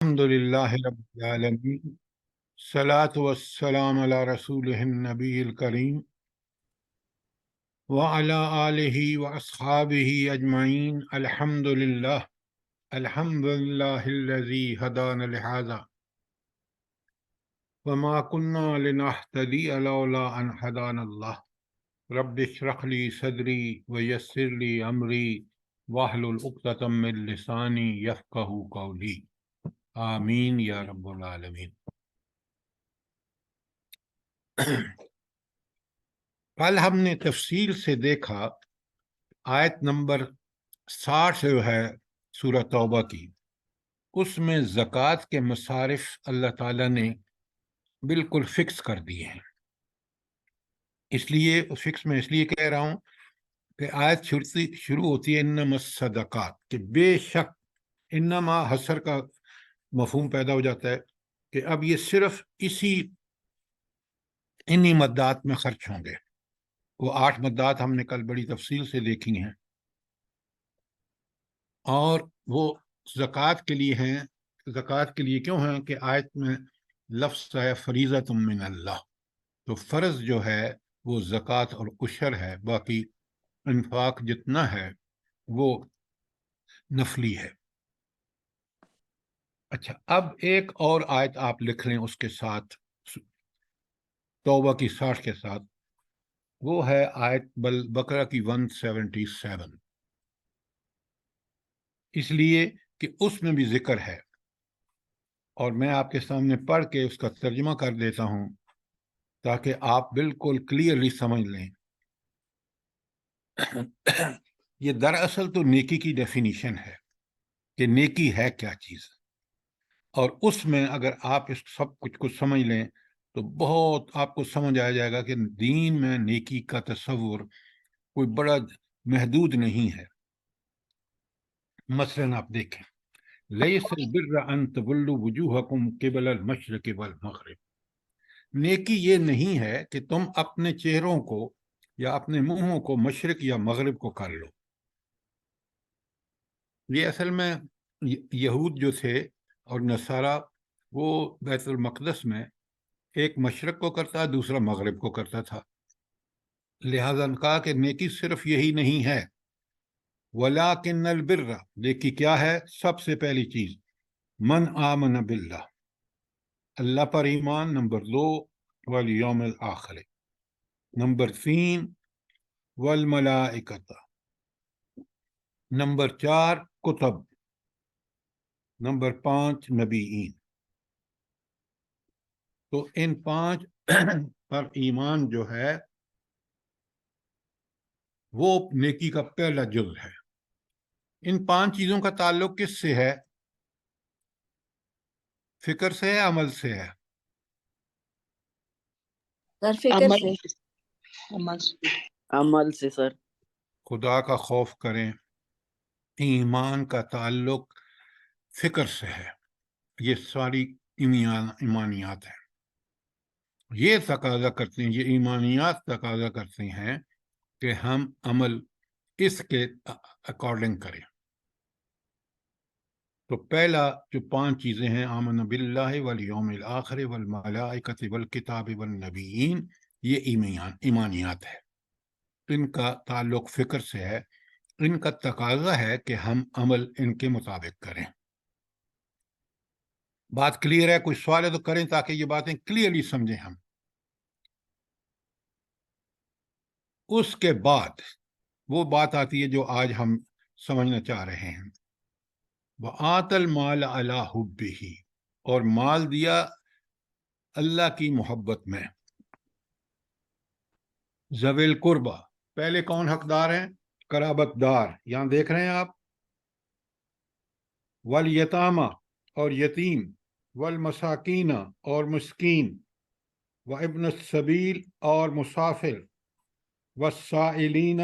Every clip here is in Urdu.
الحمد للہ رب العالمین الصلاۃ والسلام علی رسولہ النبی الکریم وعلی آلہ واصحابہ اجمعین الحمد للہ الذی ہدانا لہذا وما كنا لنہتدی لولا ان ہدانا اللہ رب اشرح لی صدری ویسر لی امری واحلل عقدۃ من لسانی یفقہوا قولی آمین یا رب العالمین۔ کل ہم نے تفصیل سے دیکھا آیت نمبر 60 جو ہے سورہ توبہ کی، اس میں زکوٰۃ کے مصارف اللہ تعالیٰ نے بالکل فکس کر دیے ہیں۔ اس لیے فکس میں اس لیے کہہ رہا ہوں کہ آیت شروع ہوتی ہے انما الصدقات، کہ بے شک انما حصر کا مفہوم پیدا ہو جاتا ہے کہ اب یہ صرف انہی مدات میں خرچ ہوں گے۔ وہ 8 مدات ہم نے کل بڑی تفصیل سے دیکھی ہیں، اور وہ زکوٰۃ کے لیے ہیں۔ زکوٰۃ کے لیے کیوں ہیں کہ آیت میں لفظ ہے فریضۃ من اللہ، تو فرض جو ہے وہ زکوٰۃ اور عشر ہے، باقی انفاق جتنا ہے وہ نفلی ہے۔ اچھا، اب ایک اور آیت آپ لکھ لیں اس کے ساتھ، توبہ کی 60 کے ساتھ، وہ ہے آیت بقرہ کی 177، اس لیے کہ اس میں بھی ذکر ہے، اور میں آپ کے سامنے پڑھ کے اس کا ترجمہ کر دیتا ہوں تاکہ آپ بالکل کلیئرلی سمجھ لیں۔ یہ دراصل تو نیکی کی ڈیفینیشن ہے کہ نیکی ہے کیا چیز، اور اس میں اگر آپ اس سب کچھ کو سمجھ لیں تو بہت آپ کو سمجھ آ جائے گا کہ دین میں نیکی کا تصور کوئی بڑا محدود نہیں ہے۔ مثلاً آپ دیکھیں، لیس البر ان تولوا وجوہکم قبل المشرق والمغرب، نیکی یہ نہیں ہے کہ تم اپنے چہروں کو یا اپنے منہوں کو مشرق یا مغرب کو کر لو۔ یہ اصل میں یہود جو تھے اور نصارہ، وہ بیت المقدس میں ایک مشرق کو کرتا دوسرا مغرب کو کرتا تھا، لہذا کہا کہ نیکی صرف یہی نہیں ہے، وَلَٰكِنَّ الْبِرَّ، نیکی کیا ہے؟ سب سے پہلی چیز من آمن باللہ، اللہ پر ایمان، نمبر 2 والیوم الآخر، نمبر 3 والملائکۃ، نمبر 4 کتب، نمبر 5 نبیین۔ تو ان 5 پر ایمان جو ہے وہ نیکی کا پہلا جز ہے۔ ان 5 چیزوں کا تعلق کس سے ہے؟ فکر سے ہے، عمل سے ہے؟ سر فکر سے، عمل سے سر۔ خدا کا خوف کریں، ایمان کا تعلق فکر سے ہے۔ یہ ساری ایمانیات ہیں، یہ تقاضا کرتے ہیں، یہ ایمانیات تقاضا کرتے ہیں کہ ہم عمل اس کے اکارڈنگ کریں۔ تو پہلا جو 5 چیزیں ہیں، آمن باللہ والیوم الآخر والملائکۃ والکتاب والنبیین، یہ ایمانیات ہے، ان کا تعلق فکر سے ہے، ان کا تقاضا ہے کہ ہم عمل ان کے مطابق کریں۔ بات کلیئر ہے؟ کوئی سوال ہے تو کریں تاکہ یہ باتیں کلیئرلی سمجھیں ہم۔ اس کے بعد وہ بات آتی ہے جو آج ہم سمجھنا چاہ رہے ہیں، وَآتَ الْمَالَ عَلَىٰ حُبِّهِ، اور مال دیا اللہ کی محبت میں، ذوی القربہ، پہلے کون حقدار ہیں؟ قرابت دار، یہاں دیکھ رہے ہیں آپ، والیتامہ، اور یتیم، والمساکین، اور مسکین، وابن السبیل، اور مسافر، والسائلین،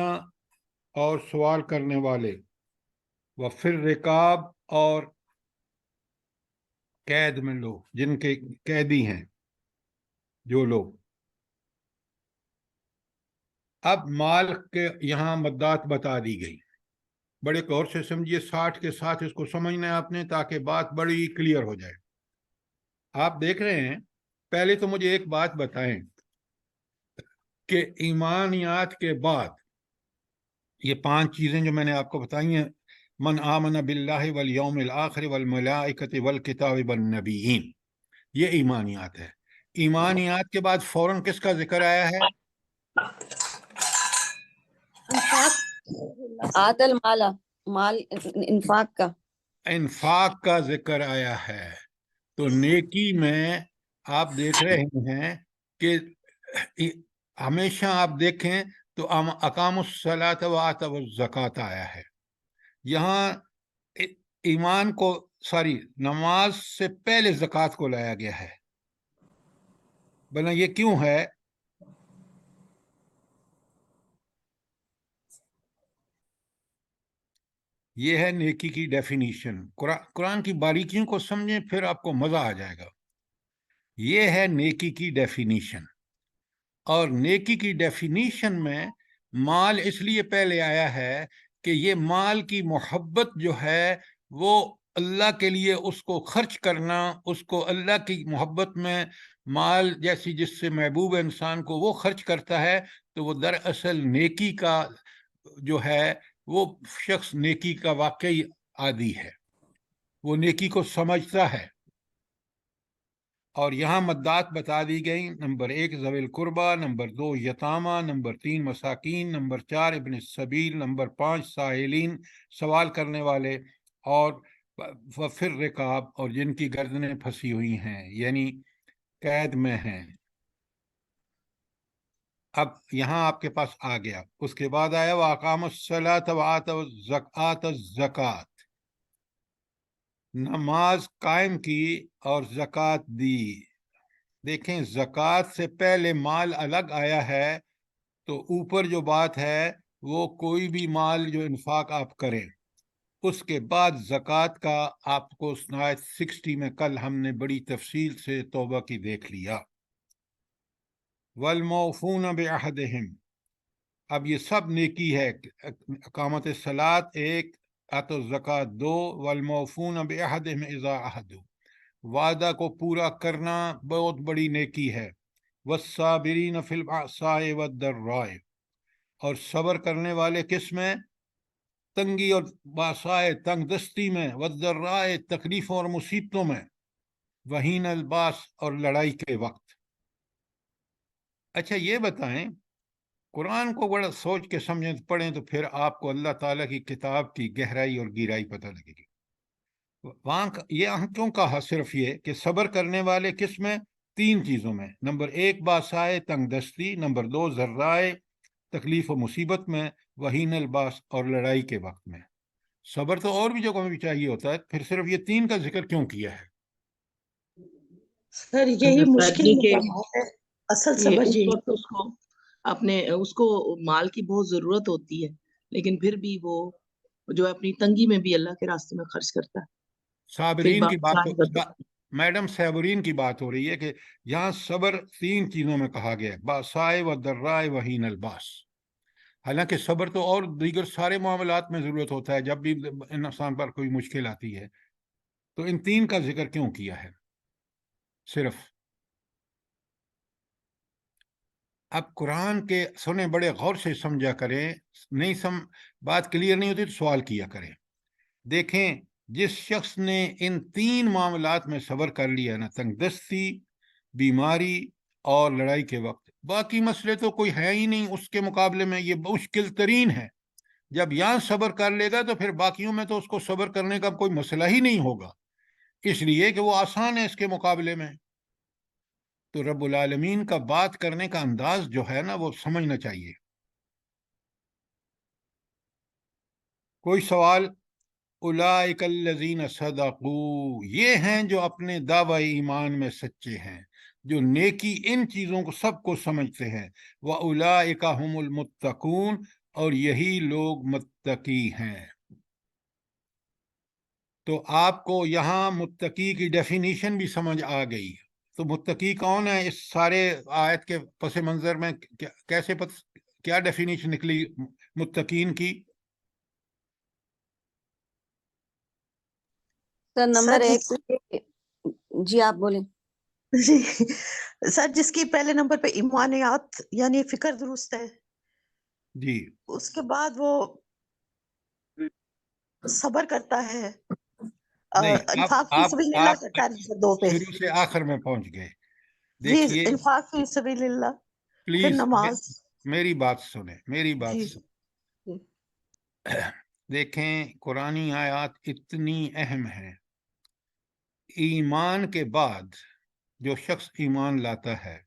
اور سوال کرنے والے، وفی الرقاب، اور قید میں لوگ، جن کے قیدی ہیں جو لوگ۔ اب مال کے یہاں مدات بتا دی گئی، بڑے غور سے سمجھیے، 60 کے ساتھ اس کو سمجھنا ہے آپ نے تاکہ بات بڑی کلیئر ہو جائے۔ آپ دیکھ رہے ہیں، پہلے تو مجھے ایک بات بتائیں کہ ایمانیات کے بعد یہ 5 چیزیں جو میں نے آپ کو بتائی ہیں، من آمن باللہ والیوم الآخر والملائکۃ والکتاب والنبیین، یہ ایمانیات ہے۔ ایمانیات کے بعد فوراً کس کا ذکر آیا ہے؟ آت المال، مال انفاق کا، انفاق کا ذکر آیا ہے۔ تو نیکی میں آپ دیکھ رہے ہیں کہ ہمیشہ آپ دیکھیں تو اقام الصلاۃ و آتوا الزکوٰۃ آیا ہے۔ یہاں ایمان کو نماز سے پہلے زکوٰۃ کو لایا گیا ہے۔ بنا یہ کیوں ہے؟ یہ ہے نیکی کی ڈیفینیشن۔ قرآن کی باریکیوں کو سمجھیں پھر آپ کو مزہ آ جائے گا۔ یہ ہے نیکی کی ڈیفینیشن، اور نیکی کی ڈیفینیشن میں مال اس لیے پہلے آیا ہے کہ یہ مال کی محبت جو ہے وہ اللہ کے لیے اس کو خرچ کرنا، اس کو اللہ کی محبت میں مال جیسی جس سے محبوب انسان کو وہ خرچ کرتا ہے، تو وہ دراصل نیکی کا جو ہے وہ شخص نیکی کا واقعی عادی ہے، وہ نیکی کو سمجھتا ہے۔ اور یہاں مدات بتا دی گئی، نمبر 1 ذوی القربہ، نمبر 2 یتامہ، نمبر 3 مساکین، نمبر 4 ابن السبیل، نمبر 5 سائلین، سوال کرنے والے، اور پھر رکاب، اور جن کی گردنیں پھنسی ہوئی ہیں یعنی قید میں ہیں۔ اب یہاں آپ کے پاس آ گیا، اس کے بعد آیا وَأَقَامُوا الصَّلَاةَ وَآتَوُا الزَّکَاۃَ، نماز قائم کی اور زکوٰۃ دی۔ دیکھیں، زکوٰۃ سے پہلے مال الگ آیا ہے، تو اوپر جو بات ہے وہ کوئی بھی مال جو انفاق آپ کریں، اس کے بعد زکوٰۃ کا آپ کو آیت 60 میں کل ہم نے بڑی تفصیل سے توبہ کی دیکھ لیا۔ والموفون بعہدہم، اب یہ سب نیکی ہے، اقامت الصلاۃ 1، آتوا الزکوٰۃ 2، والموفون بعہدہم اذا عہدوا، وعدہ کو پورا کرنا بہت بڑی نیکی ہے۔ والصابرین فی البأساء والضراء، اور صبر کرنے والے کس میں؟ تنگی اور باسائے، تنگ دستی میں، والضراء تکلیفوں اور مصیبتوں میں، وحین الباس اور لڑائی کے وقت۔ اچھا یہ بتائیں، قرآن کو بڑا سوچ کے سمجھیں پڑھیں تو پھر آپ کو اللہ تعالیٰ کی کتاب کی گہرائی اور گہرائی پتہ لگے گی۔ وہاں یہ کیوں کہا صرف یہ کہ صبر کرنے والے کس میں؟ 3 چیزوں میں، نمبر 1 باسائے تنگ دستی، نمبر 2 ذرائے تکلیف و مصیبت میں، وحین الباس اور لڑائی کے وقت میں۔ صبر تو اور بھی جگہوں میں بھی چاہیے ہوتا ہے، پھر صرف یہ 3 کا ذکر کیوں کیا ہے؟ سر یہی مشکل مقامات ہے، اصل صبر یہی اس کو اپنے اس کو مال کی بہت ضرورت ہوتی ہے، لیکن پھر بھی وہ جو اپنی تنگی میں بھی اللہ کے راستے میں خرچ کرتا ہے۔ صابرین کی بات، میڈم صابرین کی بات ہو رہی ہے کہ یہاں صبر 3 چیزوں میں کہا گیا ہے، باسائے و ضرائے وحین الباس۔ حالانکہ صبر تو اور دیگر سارے معاملات میں ضرورت ہوتا ہے، جب بھی انسان پر کوئی مشکل آتی ہے، تو ان 3 کا ذکر کیوں کیا ہے صرف؟ اب قرآن کے سنیں، بڑے غور سے سمجھا کریں، نہیں بات کلیئر نہیں ہوتی تو سوال کیا کریں۔ دیکھیں، جس شخص نے ان 3 معاملات میں صبر کر لیا نا، تنگ دستی، بیماری اور لڑائی کے وقت، باقی مسئلے تو کوئی ہے ہی نہیں، اس کے مقابلے میں یہ مشکل ترین ہے۔ جب یہاں صبر کر لے گا تو پھر باقیوں میں تو اس کو صبر کرنے کا کوئی مسئلہ ہی نہیں ہوگا، اس لیے کہ وہ آسان ہے اس کے مقابلے میں۔ تو رب العالمین کا بات کرنے کا انداز جو ہے نا وہ سمجھنا چاہیے۔ کوئی سوال؟ اولئک الذین صدقوا، یہ ہیں جو اپنے دعوی ایمان میں سچے ہیں، جو نیکی ان چیزوں کو سب کو سمجھتے ہیں۔ واولئک هم المتقون، اور یہی لوگ متقی ہیں۔ تو آپ کو یہاں متقی کی ڈیفینیشن بھی سمجھ آ گئی۔ تو متقی کون ہے اس سارے آیت کے پس منظر میں؟ کیسے کیا ڈیفینیشن نکلی متقین کی؟ سر نمبر سر، ایک جی آپ بولیں. جی سر، جس کی پہلے نمبر پہ ایمانیات یعنی فکر درست ہے، جی اس کے بعد وہ صبر کرتا ہے، نہیں، انفاق فی سبیل اللہ آپ کرتا ہے نمبر 2 پہ. شروع سے آخر میں پہنچ گئے. جی، دیکھیے انفاق فی سبیل اللہ، پھر پلیز نماز. میری بات سنیں، میری بات جی سنیں. دیکھیں قرآنی آیات اتنی اہم ہیں. ایمان کے بعد جو شخص ایمان لاتا ہے،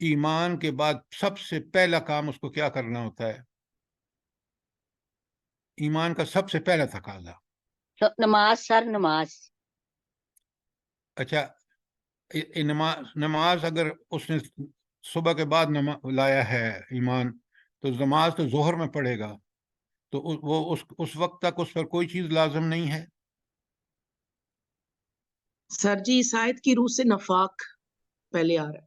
ایمان کے بعد سب سے پہلا کام اس کو کیا کرنا ہوتا ہے؟ ایمان کا سب سے پہلا تقاضا. نماز سر، نماز. اچھا، نماز اگر اس نے صبح کے بعد لایا ہے ایمان، تو نماز تو ظہر میں پڑھے گا، تو وہ اس وقت تک اس پر کوئی چیز لازم نہیں ہے. سر جی اس آیت کی روح سے نفاق پہلے آ رہا ہے.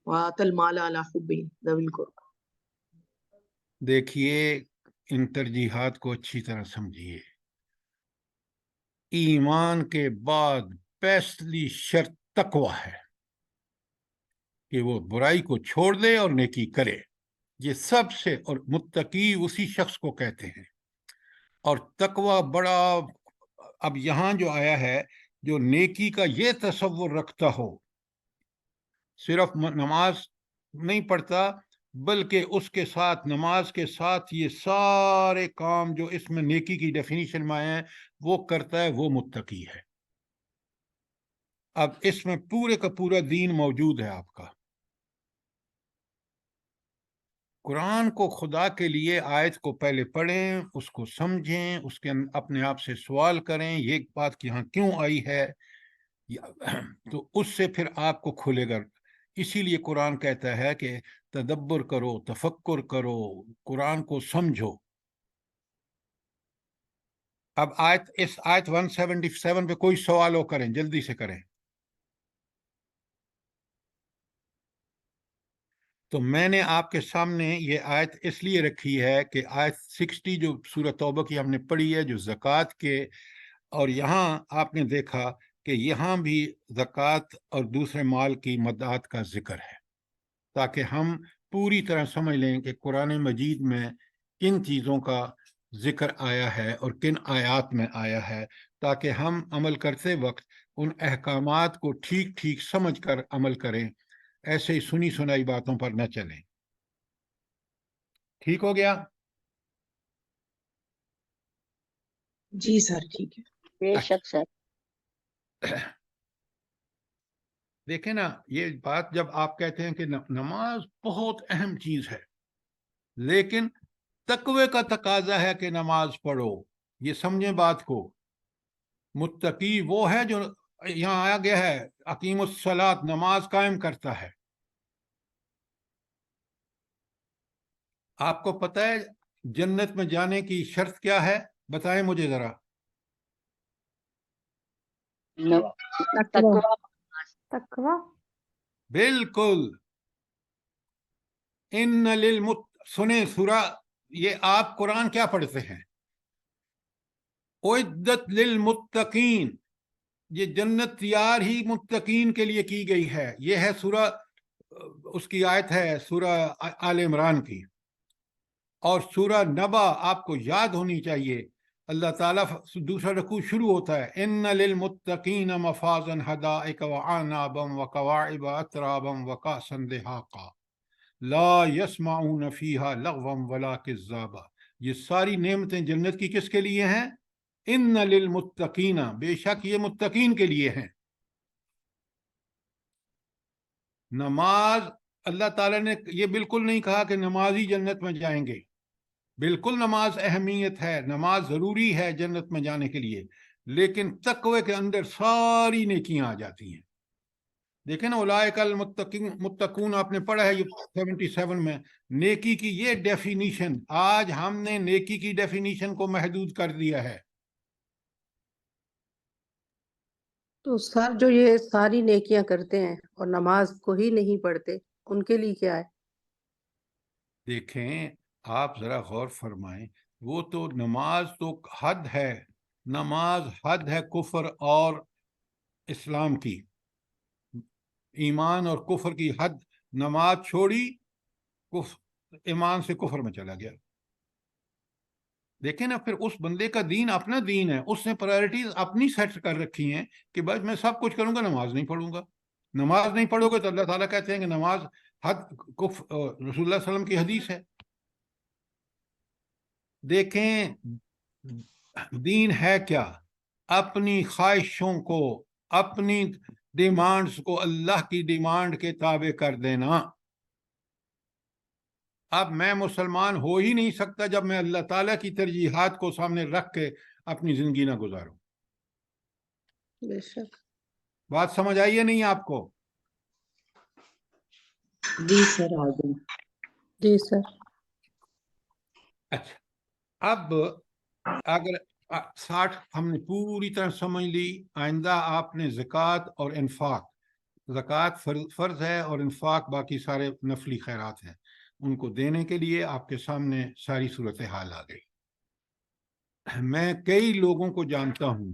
وَآتَى الْمَالَ عَلَى حُبِّهِ ذَوِي الْقُرْبَى. دیکھیے ان ترجیحات کو اچھی طرح سمجھیے. ایمان کے بعد پہلی شرط تقویٰ ہے کہ وہ برائی کو چھوڑ دے اور نیکی کرے. یہ سب سے، اور متقی اسی شخص کو کہتے ہیں. اور تقویٰ بڑا، اب یہاں جو آیا ہے، جو نیکی کا یہ تصور رکھتا ہو، صرف نماز نہیں پڑھتا بلکہ اس کے ساتھ، نماز کے ساتھ یہ سارے کام جو اس میں نیکی کی ڈیفینیشن میں آئے ہیں وہ کرتا ہے، وہ متقی ہے. اب اس میں پورے کا پورا دین موجود ہے آپ کا. قرآن کو خدا کے لیے آیت کو پہلے پڑھیں، اس کو سمجھیں، اس کے اپنے آپ سے سوال کریں یہ بات کہ یہاں کیوں آئی ہے، تو اس سے پھر آپ کو کھلے گا. اسی لیے قرآن کہتا ہے کہ تدبر کرو، تفکر کرو، قرآن کو سمجھو. اب اس آیت 177 پہ کوئی سوال ہو کریں، جلدی سے کریں. تو میں نے آپ کے سامنے یہ آیت اس لیے رکھی ہے کہ آیت 60 جو سورہ توبہ کی ہم نے پڑھی ہے، جو زکوٰۃ کے، اور یہاں آپ نے دیکھا کہ یہاں بھی زکوٰۃ اور دوسرے مال کی مدعات کا ذکر ہے، تاکہ ہم پوری طرح سمجھ لیں کہ قرآن مجید میں کن چیزوں کا ذکر آیا ہے اور کن آیات میں آیا ہے، تاکہ ہم عمل کرتے وقت ان احکامات کو ٹھیک ٹھیک سمجھ کر عمل کریں، ایسے ہی سنی سنائی باتوں پر نہ چلیں. ٹھیک ہو گیا؟ جی سر ٹھیک ہے. بے شک سر. دیکھیں نا، یہ بات جب آپ کہتے ہیں کہ نماز بہت اہم چیز ہے، لیکن تقوی کا تقاضا ہے کہ نماز پڑھو. یہ سمجھیں بات کو. متقی وہ ہے جو یہاں آیا گیا ہے اقیم الصلاۃ، نماز قائم کرتا ہے. آپ کو پتہ ہے جنت میں جانے کی شرط کیا ہے؟ بتائیں مجھے ذرا. تقویٰ. بالکل. سنیں سورہ، یہ آپ قرآن کیا پڑھتے ہیں؟ اعدت للمتقین، یہ جنت تیار ہی متقین کے لیے کی گئی ہے. یہ ہے سورہ، اس کی آیت ہے سورہ آل عمران کی. اور سورہ نبا آپ کو یاد ہونی چاہیے. اللہ تعالیٰ دوسرا رکوع شروع ہوتا ہے ان للمتقین مفازا حدائق وعنابا وکواعب اترابا وکأسا دہاقا لا یسمعون فیہا لغوا ولا کذابا. یہ ساری نعمتیں جنت کی کس کے لیے ہیں؟ ان للمتقین، بے شک یہ متقین کے لیے ہیں. نماز، اللہ تعالیٰ نے یہ بالکل نہیں کہا کہ نمازی جنت میں جائیں گے. بالکل نماز اہمیت ہے، نماز ضروری ہے جنت میں جانے کے لیے، لیکن تقوی کے اندر ساری نیکیاں آ جاتی ہیں. دیکھیں نا، اولئک المتقون آپ نے پڑھا ہے 77 میں. نیکی کی یہ ڈیفینیشن، آج ہم نے نیکی کی ڈیفینیشن کو محدود کر دیا ہے. تو سر جو یہ ساری نیکیاں کرتے ہیں اور نماز کو ہی نہیں پڑھتے، ان کے لیے کیا ہے؟ دیکھیں آپ ذرا غور فرمائیں، وہ تو نماز تو حد ہے، نماز حد ہے کفر اور اسلام کی، ایمان اور کفر کی حد، نماز چھوڑی ایمان سے کفر میں چلا گیا۔ دیکھیں نا، پھر اس بندے کا دین اپنا دین ہے، اس نے پرائرٹیز اپنی سیٹ کر رکھی ہیں کہ بس میں سب کچھ کروں گا، نماز نہیں پڑھوں گا۔ نماز نہیں پڑھو گے تو اللہ تعالیٰ کہتے ہیں کہ نماز حد رسول اللہ صلی اللہ علیہ وسلم کی حدیث ہے۔ دیکھیں دین ہے کیا؟ اپنی خواہشوں کو، اپنی ڈیمانڈز کو اللہ کی ڈیمانڈ کے تابع کر دینا۔ اب میں مسلمان ہو ہی نہیں سکتا جب میں اللہ تعالیٰ کی ترجیحات کو سامنے رکھ کے اپنی زندگی نہ گزاروں۔ بے شک۔ بات سمجھ آئی ہے نہیں آپ کو؟ جی سر آگے۔ جی سر۔ اچھا، اب اگر 60 ہم نے پوری طرح سمجھ لی، آئندہ آپ نے زکوٰۃ اور انفاق، زکوٰۃ فرض ہے اور انفاق باقی سارے نفلی خیرات ہیں، ان کو دینے کے لیے آپ کے سامنے ساری صورتحال آ گئی۔ میں کئی لوگوں کو جانتا ہوں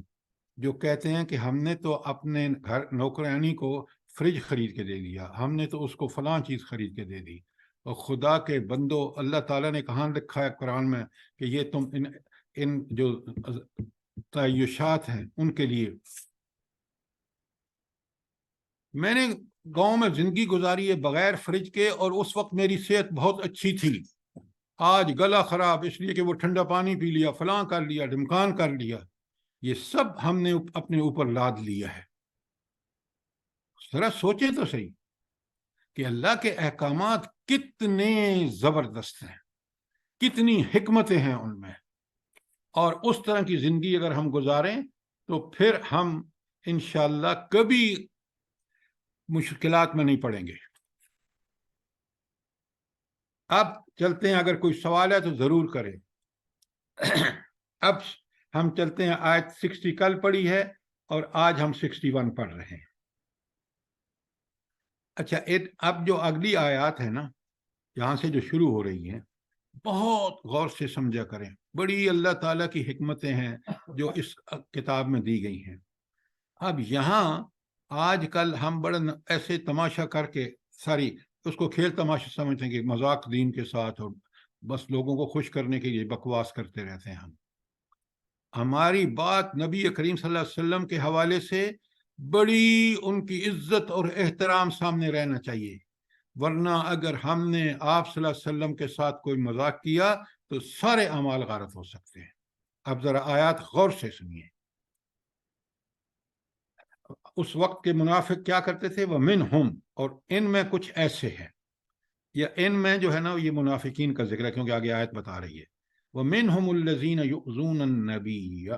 جو کہتے ہیں کہ ہم نے تو اپنے گھر نوکرانی کو فریج خرید کے دے دیا، ہم نے تو اس کو فلاں چیز خرید کے دے دی، اور خدا کے بندو، اللہ تعالیٰ نے کہاں لکھا ہے قرآن میں کہ یہ تم ان جو تعیشات ہیں ان کے لیے۔ میں نے گاؤں میں زندگی گزاری ہے بغیر فریج کے، اور اس وقت میری صحت بہت اچھی تھی۔ آج گلا خراب اس لیے کہ وہ ٹھنڈا پانی پی لیا، فلاں کر لیا، ڈھمکان کر لیا۔ یہ سب ہم نے اپنے اوپر لاد لیا ہے۔ ذرا سوچیں تو صحیح کہ اللہ کے احکامات کتنے زبردست ہیں، کتنی حکمتیں ہیں ان میں، اور اس طرح کی زندگی اگر ہم گزاریں تو پھر ہم انشاءاللہ کبھی مشکلات میں نہیں پڑیں گے۔ اب چلتے ہیں، اگر کوئی سوال ہے تو ضرور کریں۔ اب ہم چلتے ہیں، آیت 60 کل پڑھی ہے اور آج ہم 61 پڑھ رہے ہیں۔ اچھا، اب جو اگلی آیات ہے نا، یہاں سے جو شروع ہو رہی ہیں، بہت غور سے سمجھا کریں، بڑی اللہ تعالیٰ کی حکمتیں ہیں جو اس کتاب میں دی گئی ہیں۔ اب یہاں آج کل ہم بڑا ایسے تماشا کر کے ساری اس کو کھیل تماشا سمجھتے ہیں کہ مذاق دین کے ساتھ، اور بس لوگوں کو خوش کرنے کے لیے بکواس کرتے رہتے ہیں۔ ہماری بات نبی کریم صلی اللہ علیہ وسلم کے حوالے سے بڑی ان کی عزت اور احترام سامنے رہنا چاہیے، ورنہ اگر ہم نے آپ صلی اللہ علیہ وسلم کے ساتھ کوئی مذاق کیا تو سارے اعمال غارت ہو سکتے ہیں۔ اب ذرا آیات غور سے سنیے۔ اس وقت کے منافق کیا کرتے تھے؟ وَمِنْهُمْ، اور ان میں کچھ ایسے ہیں، یا ان میں جو ہے نا یہ منافقین کا ذکر ہے کیونکہ آگے آیت بتا رہی ہے۔ وَمِنْهُمُ الَّذِينَ يُؤْذُونَ النَّبِيَّ،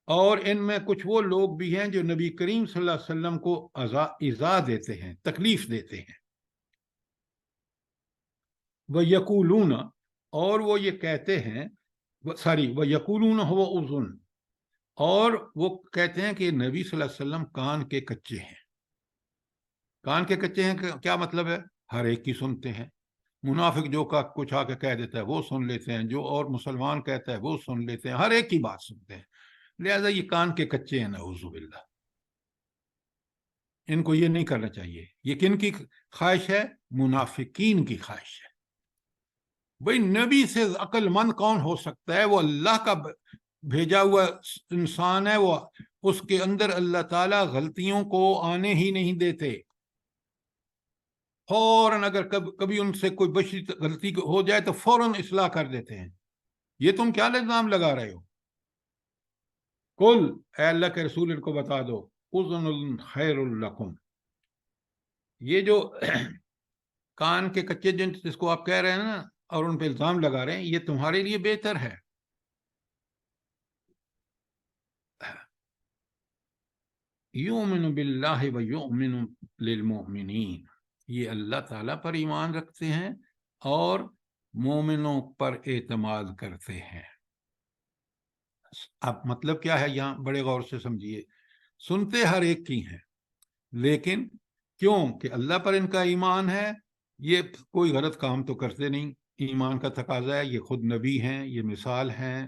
اور ان میں کچھ وہ لوگ بھی ہیں جو نبی کریم صلی اللہ علیہ وسلم کو ایذا دیتے ہیں، تکلیف دیتے ہیں۔ وَيَقُولُونَ، اور وہ یہ کہتے ہیں، وَيَقُولُونَ هُوَ أُذُنٌ، اور وہ کہتے ہیں کہ نبی صلی اللہ علیہ وسلم کان کے کچے ہیں۔ کان کے کچے ہیں کیا مطلب ہے؟ ہر ایک کی سنتے ہیں۔ منافق جو کا کچھ آ کے کہہ دیتا ہے وہ سن لیتے ہیں، جو اور مسلمان کہتا ہے وہ سن لیتے ہیں، ہر ایک کی بات سنتے ہیں، لہذا یہ کان کے کچے ہیں، نعوذ باللہ۔ ان کو یہ نہیں کرنا چاہیے۔ یہ کن کی خواہش ہے؟ منافقین کی خواہش ہے۔ بھئی نبی سے عقل مند کون ہو سکتا ہے؟ وہ اللہ کا بھیجا ہوا انسان ہے، وہ اس کے اندر اللہ تعالیٰ غلطیوں کو آنے ہی نہیں دیتے۔ فوراً اگر کبھی ان سے کوئی بشری غلطی ہو جائے تو فوراً اصلاح کر دیتے ہیں۔ یہ تم کیا الزام لگا رہے ہو؟ کل، اے اللہ کے رسول ان کو بتا دو، اذن خیر لکم، یہ جو کان کے کچے جس کو آپ کہہ رہے ہیں نا اور ان پہ الزام لگا رہے ہیں، یہ تمہارے لیے بہتر ہے۔ یؤمن باللہ و یؤمن للمؤمنین، یہ اللہ تعالیٰ پر ایمان رکھتے ہیں اور مومنوں پر اعتماد کرتے ہیں۔ اب مطلب کیا ہے یہاں؟ بڑے غور سے سمجھیے۔ سنتے ہر ایک کی ہیں، لیکن کیوں کہ اللہ پر ان کا ایمان ہے، یہ کوئی غلط کام تو کرتے نہیں، ایمان کا تقاضا ہے، یہ خود نبی ہیں، یہ مثال ہیں،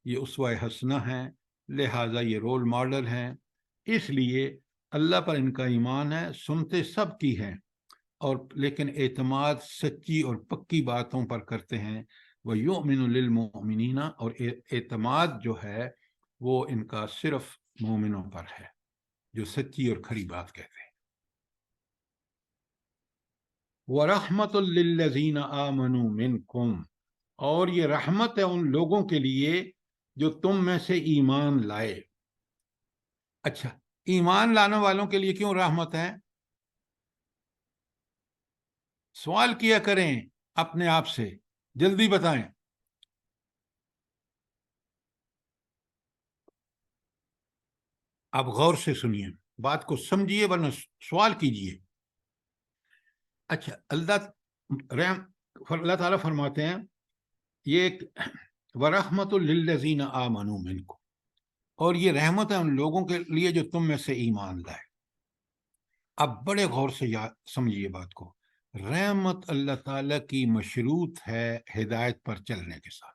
یہ اسوہ حسنہ ہیں، لہٰذا یہ رول ماڈل ہیں، اس لیے اللہ پر ان کا ایمان ہے، سنتے سب کی ہیں اور لیکن اعتماد سچی اور پکی باتوں پر کرتے ہیں۔ وَيُؤْمِنُ لِلْمُؤْمِنِينَ، اور اعتماد جو ہے وہ ان کا صرف مومنوں پر ہے جو سچی اور کھری بات کہتے ہیں۔ وَرَحْمَةٌ لِّلَّذِينَ آمَنُوا مِنْكُمْ، اور یہ رحمت ہے ان لوگوں کے لیے جو تم میں سے ایمان لائے۔ اچھا، ایمان لانے والوں کے لیے کیوں رحمت ہے؟ سوال کیا کریں اپنے آپ سے، جلدی بتائیں۔ آپ غور سے سنیے، بات کو سمجھیے ورنہ سوال کیجیے۔ اچھا، اللہ تعالیٰ فرماتے ہیں یہ ایک وَرَحْمَةٌ لِّلَّذِينَ آمَنُوا مِنْكُمْ، اور یہ رحمت ہے ان لوگوں کے لیے جو تم میں سے ایمان لائے۔ اب بڑے غور سے سمجھیے بات کو۔ رحمت اللہ تعالیٰ کی مشروط ہے ہدایت پر چلنے کے ساتھ۔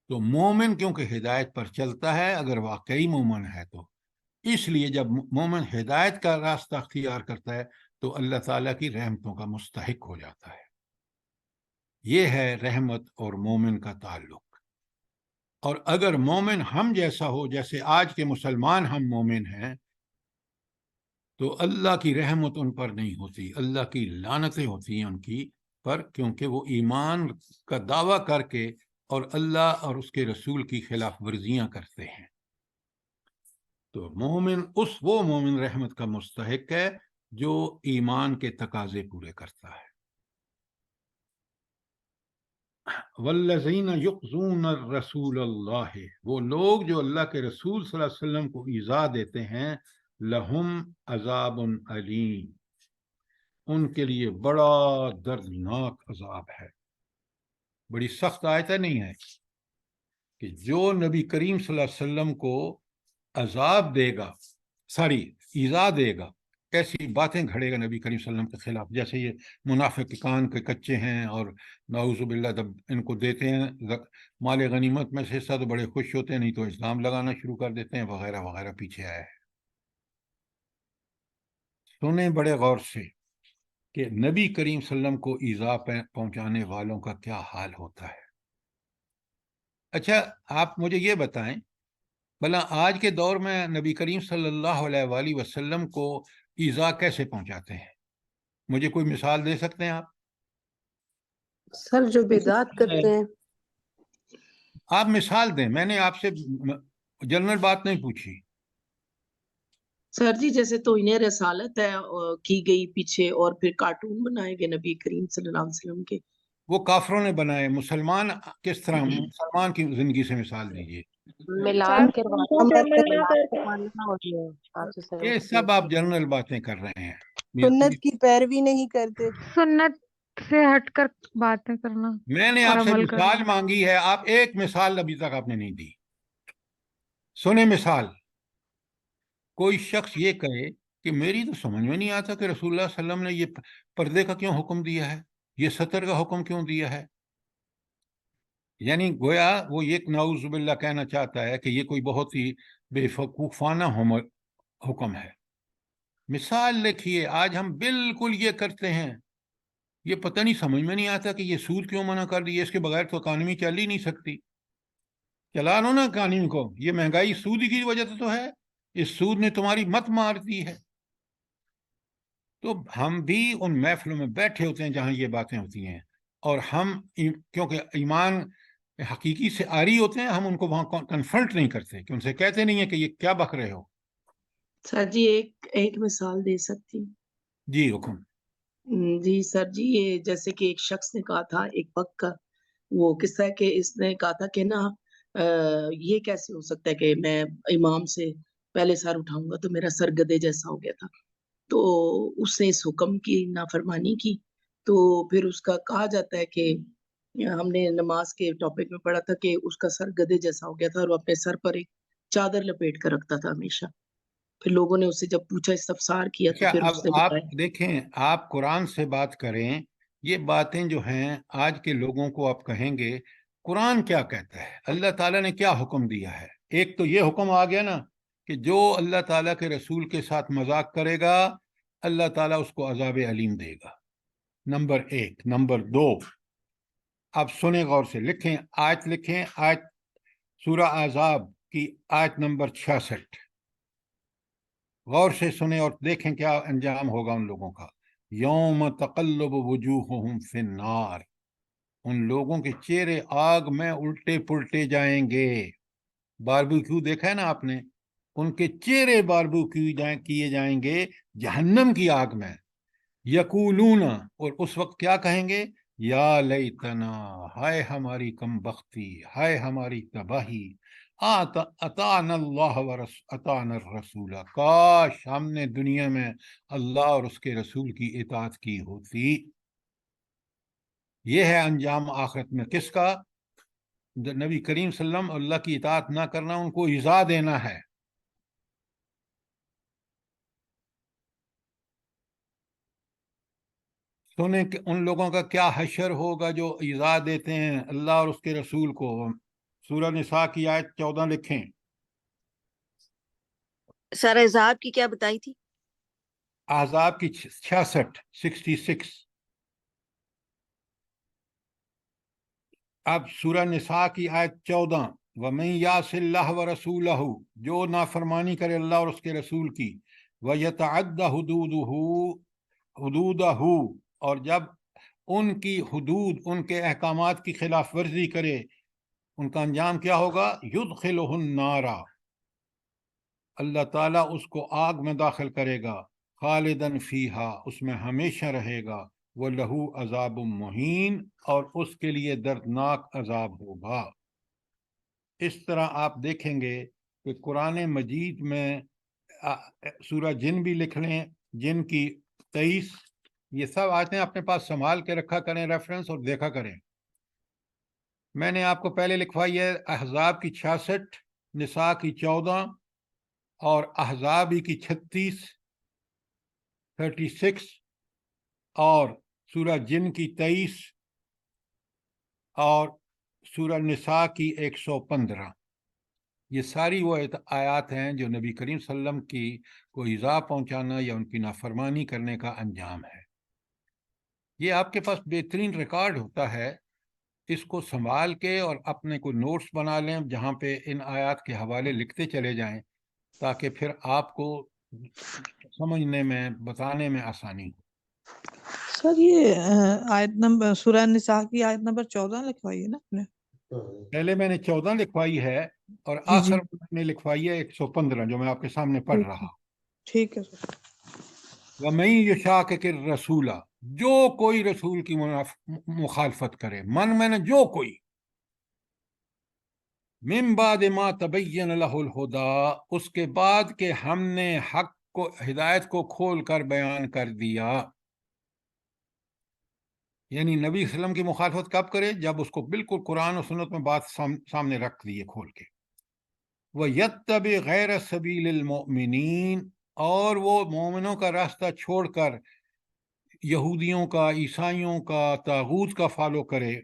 تو مومن کیونکہ ہدایت پر چلتا ہے، اگر واقعی مومن ہے تو اس لیے جب مومن ہدایت کا راستہ اختیار کرتا ہے تو اللہ تعالیٰ کی رحمتوں کا مستحق ہو جاتا ہے۔ یہ ہے رحمت اور مومن کا تعلق۔ اور اگر مومن ہم جیسا ہو، جیسے آج کے مسلمان ہم مومن ہیں، تو اللہ کی رحمت ان پر نہیں ہوتی، اللہ کی لعنتیں ہوتی ہیں ان کی پر، کیونکہ وہ ایمان کا دعویٰ کر کے اور اللہ اور اس کے رسول کی خلاف ورزیاں کرتے ہیں۔ تو مومن وہ مومن رحمت کا مستحق ہے جو ایمان کے تقاضے پورے کرتا ہے۔ والذین یؤذون الرسول اللہ، وہ لوگ جو اللہ کے رسول صلی اللہ علیہ وسلم کو ایذا دیتے ہیں، لہم عذاب علیم، ان کے لیے بڑا دردناک عذاب ہے۔ بڑی سخت آیت ہے، نہیں ہے کہ جو نبی کریم صلی اللہ علیہ وسلم کو عذاب دے گا، ایذا دے گا، ایسی باتیں گھڑے گا نبی کریم صلی اللہ علیہ وسلم کے خلاف، جیسے یہ منافقان کے کچے ہیں اور نعوذ باللہ جب ان کو دیتے ہیں مال غنیمت میں سے حصہ تو بڑے خوش ہوتے ہیں، نہیں تو الزام لگانا شروع کر دیتے ہیں وغیرہ وغیرہ، پیچھے آیا ہے۔ سنیں بڑے غور سے کہ نبی کریم صلی اللہ علیہ وسلم کو ایذا پہنچانے والوں کا کیا حال ہوتا ہے۔ اچھا، آپ مجھے یہ بتائیں بھلا آج کے دور میں نبی کریم صلی اللہ علیہ وآلہ وسلم کو ایذا کیسے پہنچاتے ہیں؟ مجھے کوئی مثال دے سکتے ہیں آپ؟ سر جو بدعت کرتے ہیں، آپ مثال دیں، میں نے آپ سے جنرل بات نہیں پوچھی۔ سر جی جیسے توہین رسالت ہے کی گئی پیچھے، اور پھر کارٹون بنائے گئے نبی کریم صلی اللہ علیہ وسلم کے، وہ کافروں نے بنائے، مسلمان کس طرح؟ مسلمان کی زندگی سے مثال دیجیے۔ ملاد یہ سب آپ جنرل باتیں کر رہے ہیں، سنت کی پیروی نہیں کرتے، سنت سے ہٹ کر باتیں کرنا میں نے اور آپ سے عمل مثال کرنا۔ مانگی ہے، آپ ایک مثال ابھی تک آپ نے نہیں دی۔ سنیں مثال، کوئی شخص یہ کہے کہ میری تو سمجھ میں نہیں آتا کہ رسول اللہ صلی اللہ علیہ وسلم نے یہ پردے کا کیوں حکم دیا ہے، یہ ستر کا حکم کیوں دیا ہے، یعنی گویا وہ یہ نعوذ باللہ کہنا چاہتا ہے کہ یہ کوئی بہت ہی بے وقوفانہ حکم ہے۔ مثال لکھیے، آج ہم بالکل یہ کرتے ہیں، یہ پتہ نہیں سمجھ میں نہیں آتا کہ یہ سود کیوں منع کر دی، اس کے بغیر تو اکانومی چل ہی نہیں سکتی، چلا لو نا اکانومی کو، یہ مہنگائی سود کی وجہ سے تو ہے، اس سود نے تمہاری مت مار دی ہے۔ تو ہم بھی ان محفلوں میں بیٹھے ہوتے ہیں جہاں یہ باتیں ہوتی ہیں، اور ہم کیونکہ ایمان حقیقی سے آری ہوتے ہیں، ہم ان کو وہاں کنفرنٹ نہیں کرتے، کہ ان سے کہتے نہیں ہیں کہ یہ کیا بک رہے ہو۔ سر جی ایک مثال دے سکتی ہوں؟ جی حکم۔ جی سر جی، یہ جیسے کہ ایک شخص نے کہا تھا، ایک وقت کا وہ قصہ ہے کہ اس نے کہا تھا کہ نا یہ کیسے ہو سکتا ہے کہ میں امام سے پہلے سر اٹھاؤں گا تو میرا سر گدے جیسا ہو گیا تھا۔ تو اس نے اس حکم کی نافرمانی کی، تو پھر اس کا کہا جاتا ہے کہ ہم نے نماز کے ٹاپک میں پڑھا تھا کہ اس کا سر گدے جیسا ہو گیا تھا اور وہ اپنے سر پر ایک چادر لپیٹ کر رکھتا تھا ہمیشہ۔ پھر لوگوں نے اس سے جب پوچھا، استفسار کیا، تو پھر اب اس نے آپ بتایا۔ دیکھیں، آپ قرآن سے بات کریں، یہ باتیں جو ہیں آج کے لوگوں کو آپ کہیں گے قرآن کیا کہتا ہے، اللہ تعالیٰ نے کیا حکم دیا ہے؟ ایک تو یہ حکم آ گیا نا کہ جو اللہ تعالیٰ کے رسول کے ساتھ مذاق کرے گا اللہ تعالیٰ اس کو عذاب علیم دے گا، نمبر 1۔ نمبر 2، اب سنیں غور سے، لکھیں آیت، لکھیں آیت سورہ احزاب کی آیت نمبر 66، غور سے سنیں اور دیکھیں کیا انجام ہوگا ان لوگوں کا۔ یوم تقلب وجوہہم فی النار، ان لوگوں کے چہرے آگ میں الٹے پلٹے جائیں گے۔ باربیکیو دیکھا ہے نا آپ نے، ان کے چہرے باربیکیو کیے جائیں گے جہنم کی آگ میں۔ یقولون، اور اس وقت کیا کہیں گے؟ یا لیتنا، ہائے ہماری کم بختی، ہائے ہماری تباہی، اطعنا اللہ اطعنا الرسول، کاش ہم نے دنیا میں اللہ اور اس کے رسول کی اطاعت کی ہوتی۔ یہ ہے انجام آخرت میں کس کا؟ نبی کریم صلی اللہ علیہ وسلم، اللہ کی اطاعت نہ کرنا ان کو ایذا دینا ہے۔ سنیں کہ ان لوگوں کا کیا حشر ہوگا جو ایذا دیتے ہیں اللہ اور اس کے رسول کو۔ سورہ نساء کی آیت 14 لکھیں۔ سر احزاب کی کیا بتائی تھی؟ احزاب کی 66۔ اب سورہ نساء کی آیت 14، وَمَن يَعْصِ اللَّهَ وَرَسُولَهُ، جو نافرمانی کرے اللہ اور اس کے رسول کی، وَيَتَعَدَّ حُدُودَهُ، اور جب ان کی حدود، ان کے احکامات کی خلاف ورزی کرے، ان کا انجام کیا ہوگا؟ يُدْخِلُهُ النَّارَ، اللہ تعالیٰ اس کو آگ میں داخل کرے گا، خالداً فیہا، اس میں ہمیشہ رہے گا، وَلَهُ عذاب مہین، اور اس کے لیے دردناک عذاب ہوگا۔ اس طرح آپ دیکھیں گے کہ قرآن مجید میں سورہ جن بھی لکھ لیں، جن کی 23، یہ سب آیتیں اپنے پاس سنبھال کے رکھا کریں، ریفرنس، اور دیکھا کریں۔ میں نے آپ کو پہلے لکھوائی ہے احزاب کی 66، نساء کی 14، اور احزابی کی 36 اور سورہ جن کی 23 اور سورہ نساء کی 115۔ یہ ساری وہ آیات ہیں جو نبی کریم صلی اللہ علیہ وسلم کی کو ایذا پہنچانا یا ان کی نافرمانی کرنے کا انجام ہے۔ یہ آپ کے پاس بہترین ریکارڈ ہوتا ہے، اس کو سنبھال کے اور اپنے کو نوٹس بنا لیں جہاں پہ ان آیات کے حوالے لکھتے چلے جائیں، تاکہ پھر آپ کو سمجھنے میں، بتانے میں آسانی ہو۔ سر یہ آیت نمبر سورہ نساء کی آیت نمبر 14 لکھوائی ہے نا آپ نے؟ پہلے میں نے 14 لکھوائی ہے اور جی آخر میں نے لکھوائی ہے 115 جو میں آپ کے سامنے پڑھ رہا۔ ٹھیک ہے سر۔ وَمَن يُشَاقِقِ الرَّسُولَ، جو کوئی رسول کی مخالفت کرے، من میں نے جو کوئی، من بعد ما تبین لہ الہدی، اس کے بعد کہ ہم نے حق کو، ہدایت کو کھول کر بیان کر دیا۔ یعنی نبی صلی اللہ علیہ وسلم کی مخالفت کب کرے؟ جب اس کو بالکل قرآن و سنت میں بات سامنے رکھ دیے کھول کے۔ وَيَتَّبِعْ غَيْرَ سَبِيلِ الْمُؤْمِنِينَ، اور وہ مومنوں کا راستہ چھوڑ کر یہودیوں کا، عیسائیوں کا، طاغوت کا فالو کرے،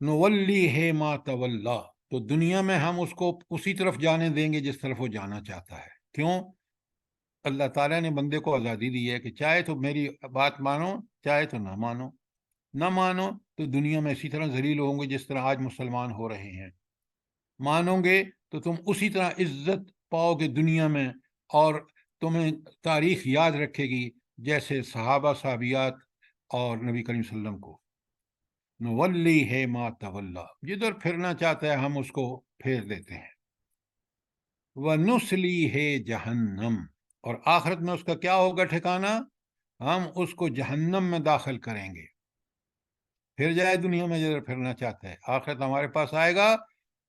نُوَلِّهِ مَا تَوَلَّى، تو دنیا میں ہم اس کو اسی طرف جانے دیں گے جس طرف وہ جانا چاہتا ہے۔ کیوں؟ اللہ تعالیٰ نے بندے کو آزادی دی ہے کہ چاہے تو میری بات مانو، چاہے تو نہ مانو، نہ مانو تو دنیا میں اسی طرح ذلیل ہوں گے جس طرح آج مسلمان ہو رہے ہیں، مانو گے تو تم اسی طرح عزت پاؤ گے دنیا میں، اور تمہیں تاریخ یاد رکھے گی جیسے صحابہ صحابیات اور نبی کریم صلی اللہ علیہ وسلم کو۔ نُوَلِّهِ مَا تَوَلَّى، جدھر پھرنا چاہتا ہے ہم اس کو پھیر دیتے ہیں۔ وَنُصْلِيهِ جَهَنَّمَ، اور آخرت میں اس کا کیا ہوگا ٹھکانہ؟ ہم اس کو جہنم میں داخل کریں گے۔ پھر جائے دنیا میں جدھر پھرنا چاہتا ہے، آخرت ہمارے پاس آئے گا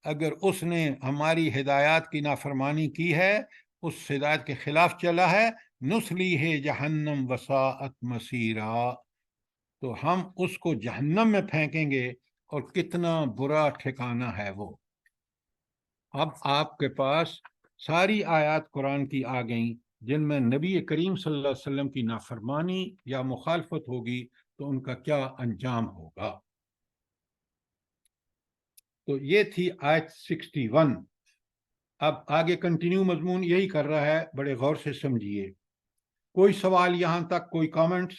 اگر اس نے ہماری ہدایات کی نافرمانی کی ہے، اس ہدایت کے خلاف چلا ہے، نُصْلِيهِ جَهَنَّمَ وَسَاءَتْ مَصِيرًا، تو ہم اس کو جہنم میں پھینکیں گے، اور کتنا برا ٹھکانہ ہے وہ۔ اب آپ کے پاس ساری آیات قرآن کی آ گئیں جن میں نبی کریم صلی اللہ علیہ وسلم کی نافرمانی یا مخالفت ہوگی تو ان کا کیا انجام ہوگا۔ تو یہ تھی آیت 61. اب آگے کنٹینیو مضمون یہی کر رہا ہے, بڑے غور سے سمجھیے. کوئی سوال یہاں تک, کوئی کامنٹس؟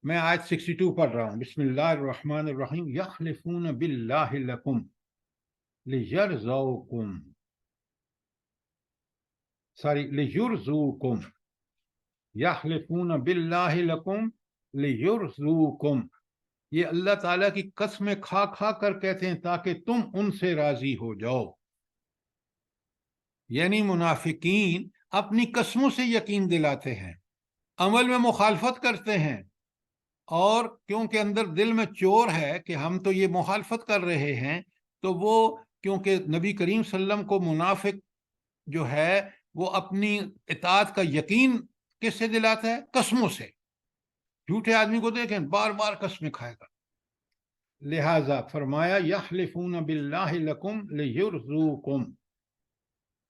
میں آیت 62 پڑھ رہا ہوں. بسم اللہ الرحمن الرحیم. یحلفون باللہ لکم لیرزوکم لیرزوکم. یحلفون باللہ لکم لیرزوکم. یہ اللہ تعالیٰ کی قسمیں کھا کھا کر کہتے ہیں تاکہ تم ان سے راضی ہو جاؤ. یعنی منافقین اپنی قسموں سے یقین دلاتے ہیں, عمل میں مخالفت کرتے ہیں, اور کیونکہ اندر دل میں چور ہے کہ ہم تو یہ مخالفت کر رہے ہیں, تو وہ کیونکہ نبی کریم صلی اللہ علیہ وسلم کو منافق جو ہے وہ اپنی اطاعت کا یقین کس سے دلاتا ہے؟ قسموں سے. جھوٹے آدمی کو دیکھیں بار بار قسمیں کھائے گا. لہذا فرمایا یحلفون باللہ لکم لیرزوکم,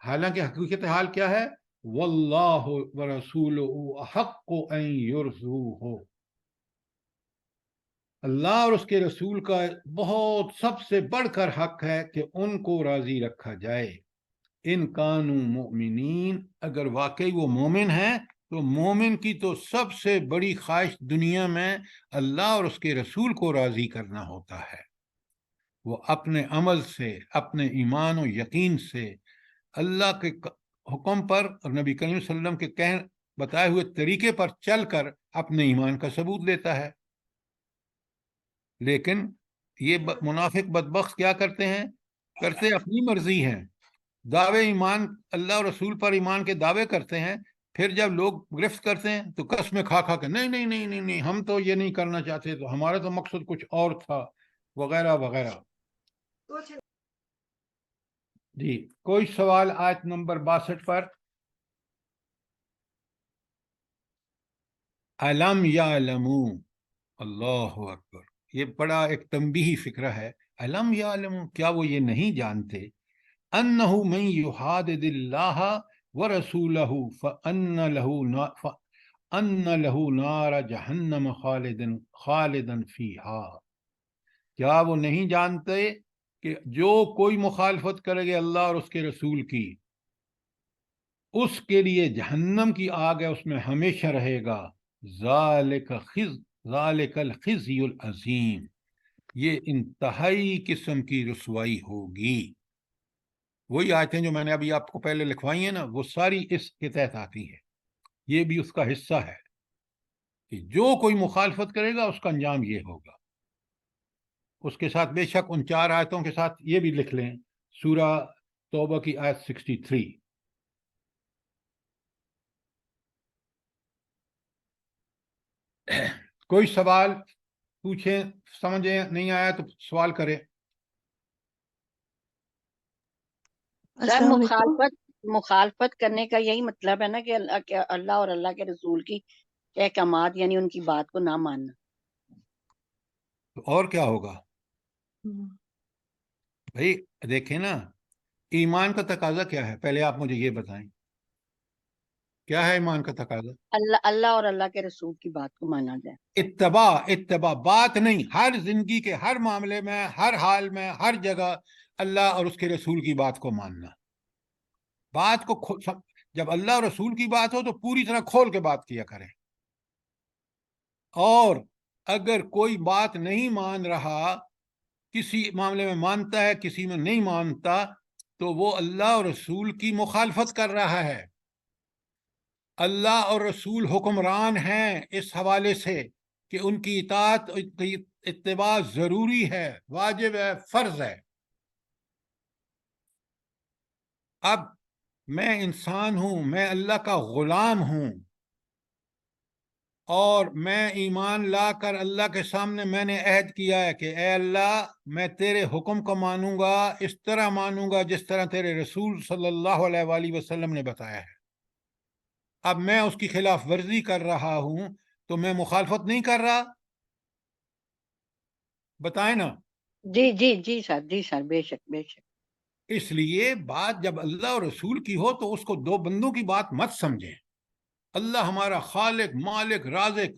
حالانکہ حقیقت حال کیا ہے؟ واللہ ورسولہ احق ان یرزوہ. اللہ اور اس کے رسول کا بہت سب سے بڑھ کر حق ہے کہ ان کو راضی رکھا جائے. ان کانوا مؤمنین, اگر واقعی وہ مومن ہیں تو مومن کی تو سب سے بڑی خواہش دنیا میں اللہ اور اس کے رسول کو راضی کرنا ہوتا ہے. وہ اپنے عمل سے, اپنے ایمان و یقین سے, اللہ کے حکم پر اور نبی کریم صلی اللہ علیہ وسلم کے بتائے ہوئے طریقے پر چل کر اپنے ایمان کا ثبوت دیتا ہے. لیکن یہ منافق بدبخت کیا کرتے ہیں؟ کرتے اپنی مرضی ہیں. دعوے ایمان, اللہ اور رسول پر ایمان کے دعوے کرتے ہیں, پھر جب لوگ گرفت کرتے ہیں تو قسمیں کھا کھا کے نہیں نہیں نہیں نہیں نہیں ہم تو یہ نہیں کرنا چاہتے, تو ہمارا تو مقصد کچھ اور تھا, وغیرہ وغیرہ. جی کوئی سوال آیت نمبر 62 پر؟ علم یعلموا, اللہ اکبر, یہ بڑا ایک تنبیہی فکرہ ہے. علم یعلموا, کیا وہ یہ نہیں جانتے؟ انہ من یحادد اللہ ورسولہ فان لہ نار جہنم خالدا فیہا. کیا وہ نہیں جانتے کہ جو کوئی مخالفت کرے گا اللہ اور اس کے رسول کی, اس کے لیے جہنم کی آگ ہے, اس میں ہمیشہ رہے گا. ذالک الخزی العظیم, یہ انتہائی قسم کی رسوائی ہوگی. وہی آیتیں جو میں نے ابھی آپ کو پہلے لکھوائی ہیں نا, وہ ساری اس کے تحت آتی ہیں. یہ بھی اس کا حصہ ہے کہ جو کوئی مخالفت کرے گا اس کا انجام یہ ہوگا. اس کے ساتھ بے شک ان 4 آیتوں کے ساتھ یہ بھی لکھ لیں, سورہ توبہ کی آیت 63. کوئی سوال پوچھیں, سمجھیں نہیں آیا تو سوال کریں. سر السلام علیکم. مخالفت کرنے کا یہی مطلب ہے نا کہ اللہ اور اللہ کے رسول کی احکامات یعنی ان کی بات کو نہ ماننا. تو اور کیا ہوگا بھائی؟ دیکھیں نا, ایمان کا تقاضا کیا ہے؟ پہلے آپ مجھے یہ بتائیں, کیا ہے ایمان کا تقاضا؟ اللہ اور اللہ کے رسول کی بات کو مانا جائے. اتباع, بات نہیں, ہر زندگی کے ہر معاملے میں, ہر حال میں, ہر جگہ اللہ اور اس کے رسول کی بات کو ماننا. بات کو جب اللہ اور رسول کی بات ہو تو پوری طرح کھول کے بات کیا کریں, اور اگر کوئی بات نہیں مان رہا, کسی معاملے میں مانتا ہے کسی میں نہیں مانتا, تو وہ اللہ اور رسول کی مخالفت کر رہا ہے. اللہ اور رسول حکمران ہیں اس حوالے سے کہ ان کی اطاعت اتباع ضروری ہے, واجب ہے, فرض ہے. اب میں انسان ہوں, میں اللہ کا غلام ہوں, اور میں ایمان لا کر اللہ کے سامنے میں نے عہد کیا ہے کہ اے اللہ میں تیرے حکم کو مانوں گا, اس طرح مانوں گا جس طرح تیرے رسول صلی اللہ علیہ وآلہ وسلم نے بتایا ہے. اب میں اس کی خلاف ورزی کر رہا ہوں تو میں مخالفت نہیں کر رہا؟ بتائیں نا. جی جی جی سر, جی سر, بے شک بے شک. اس لیے بات جب اللہ اور رسول کی ہو تو اس کو 2 بندوں کی بات مت سمجھیں. اللہ ہمارا خالق, مالک, رازق,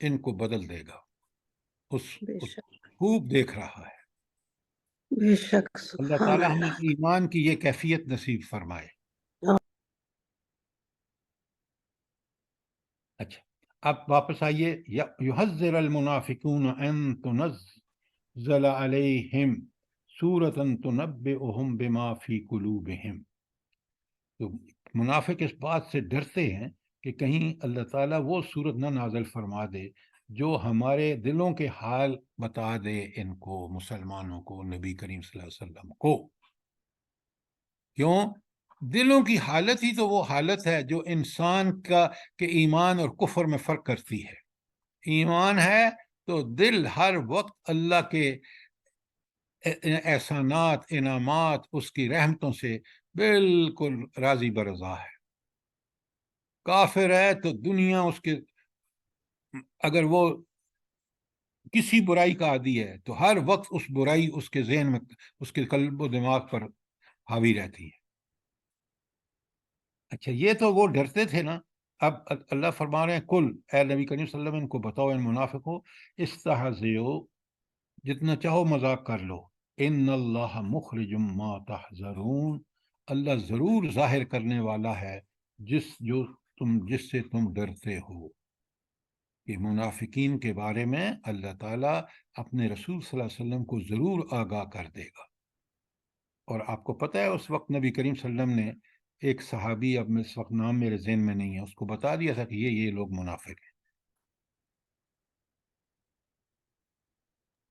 ان کو بدل دے گا. اس بے شک خوب دیکھ رہا ہے. بے شک اللہ سبحان تعالیٰ اللہ. ہمیں ایمان کی یہ کیفیت نصیب فرمائے. اچھا اب واپس آئیے. یحذر المنافقون ان تنزل علیہم سورۃ تنبئہم بما فی قلوبہم. تو منافق اس بات سے ڈرتے ہیں کہ کہیں اللہ تعالیٰ وہ صورت نہ نازل فرما دے جو ہمارے دلوں کے حال بتا دے ان کو، مسلمانوں کو، نبی کریم صلی اللہ علیہ وسلم کو. کیوں؟ دلوں کی حالت ہی تو وہ حالت ہے جو انسان کا کہ ایمان اور کفر میں فرق کرتی ہے. ایمان ہے تو دل ہر وقت اللہ کے احسانات، انعامات، اس کی رحمتوں سے بالکل راضی برضا ہے. کافر ہے تو دنیا اس کے، اگر وہ کسی برائی کا عادی ہے تو ہر وقت اس برائی اس کے ذہن میں، اس کے قلب و دماغ پر حاوی رہتی ہے. اچھا یہ تو وہ ڈرتے تھے نا. اب اللہ فرما رہے ہیں کل اے نبی کریم صلی اللہ علیہ وسلم ان کو بتاؤ، ان منافقوں، استہزئوا، جتنا چاہو مذاق کر لو، ان اللہ مخرج ما تحذرون، اللہ ضرور ظاہر کرنے والا ہے جس سے تم ڈرتے ہو. کہ منافقین کے بارے میں اللہ تعالیٰ اپنے رسول صلی اللہ علیہ وسلم کو ضرور آگاہ کر دے گا. اور آپ کو پتہ ہے اس وقت نبی کریم صلی اللہ علیہ وسلم نے ایک صحابی، اب اس وقت نام میرے ذہن میں نہیں ہے، اس کو بتا دیا تھا کہ یہ لوگ منافق ہیں.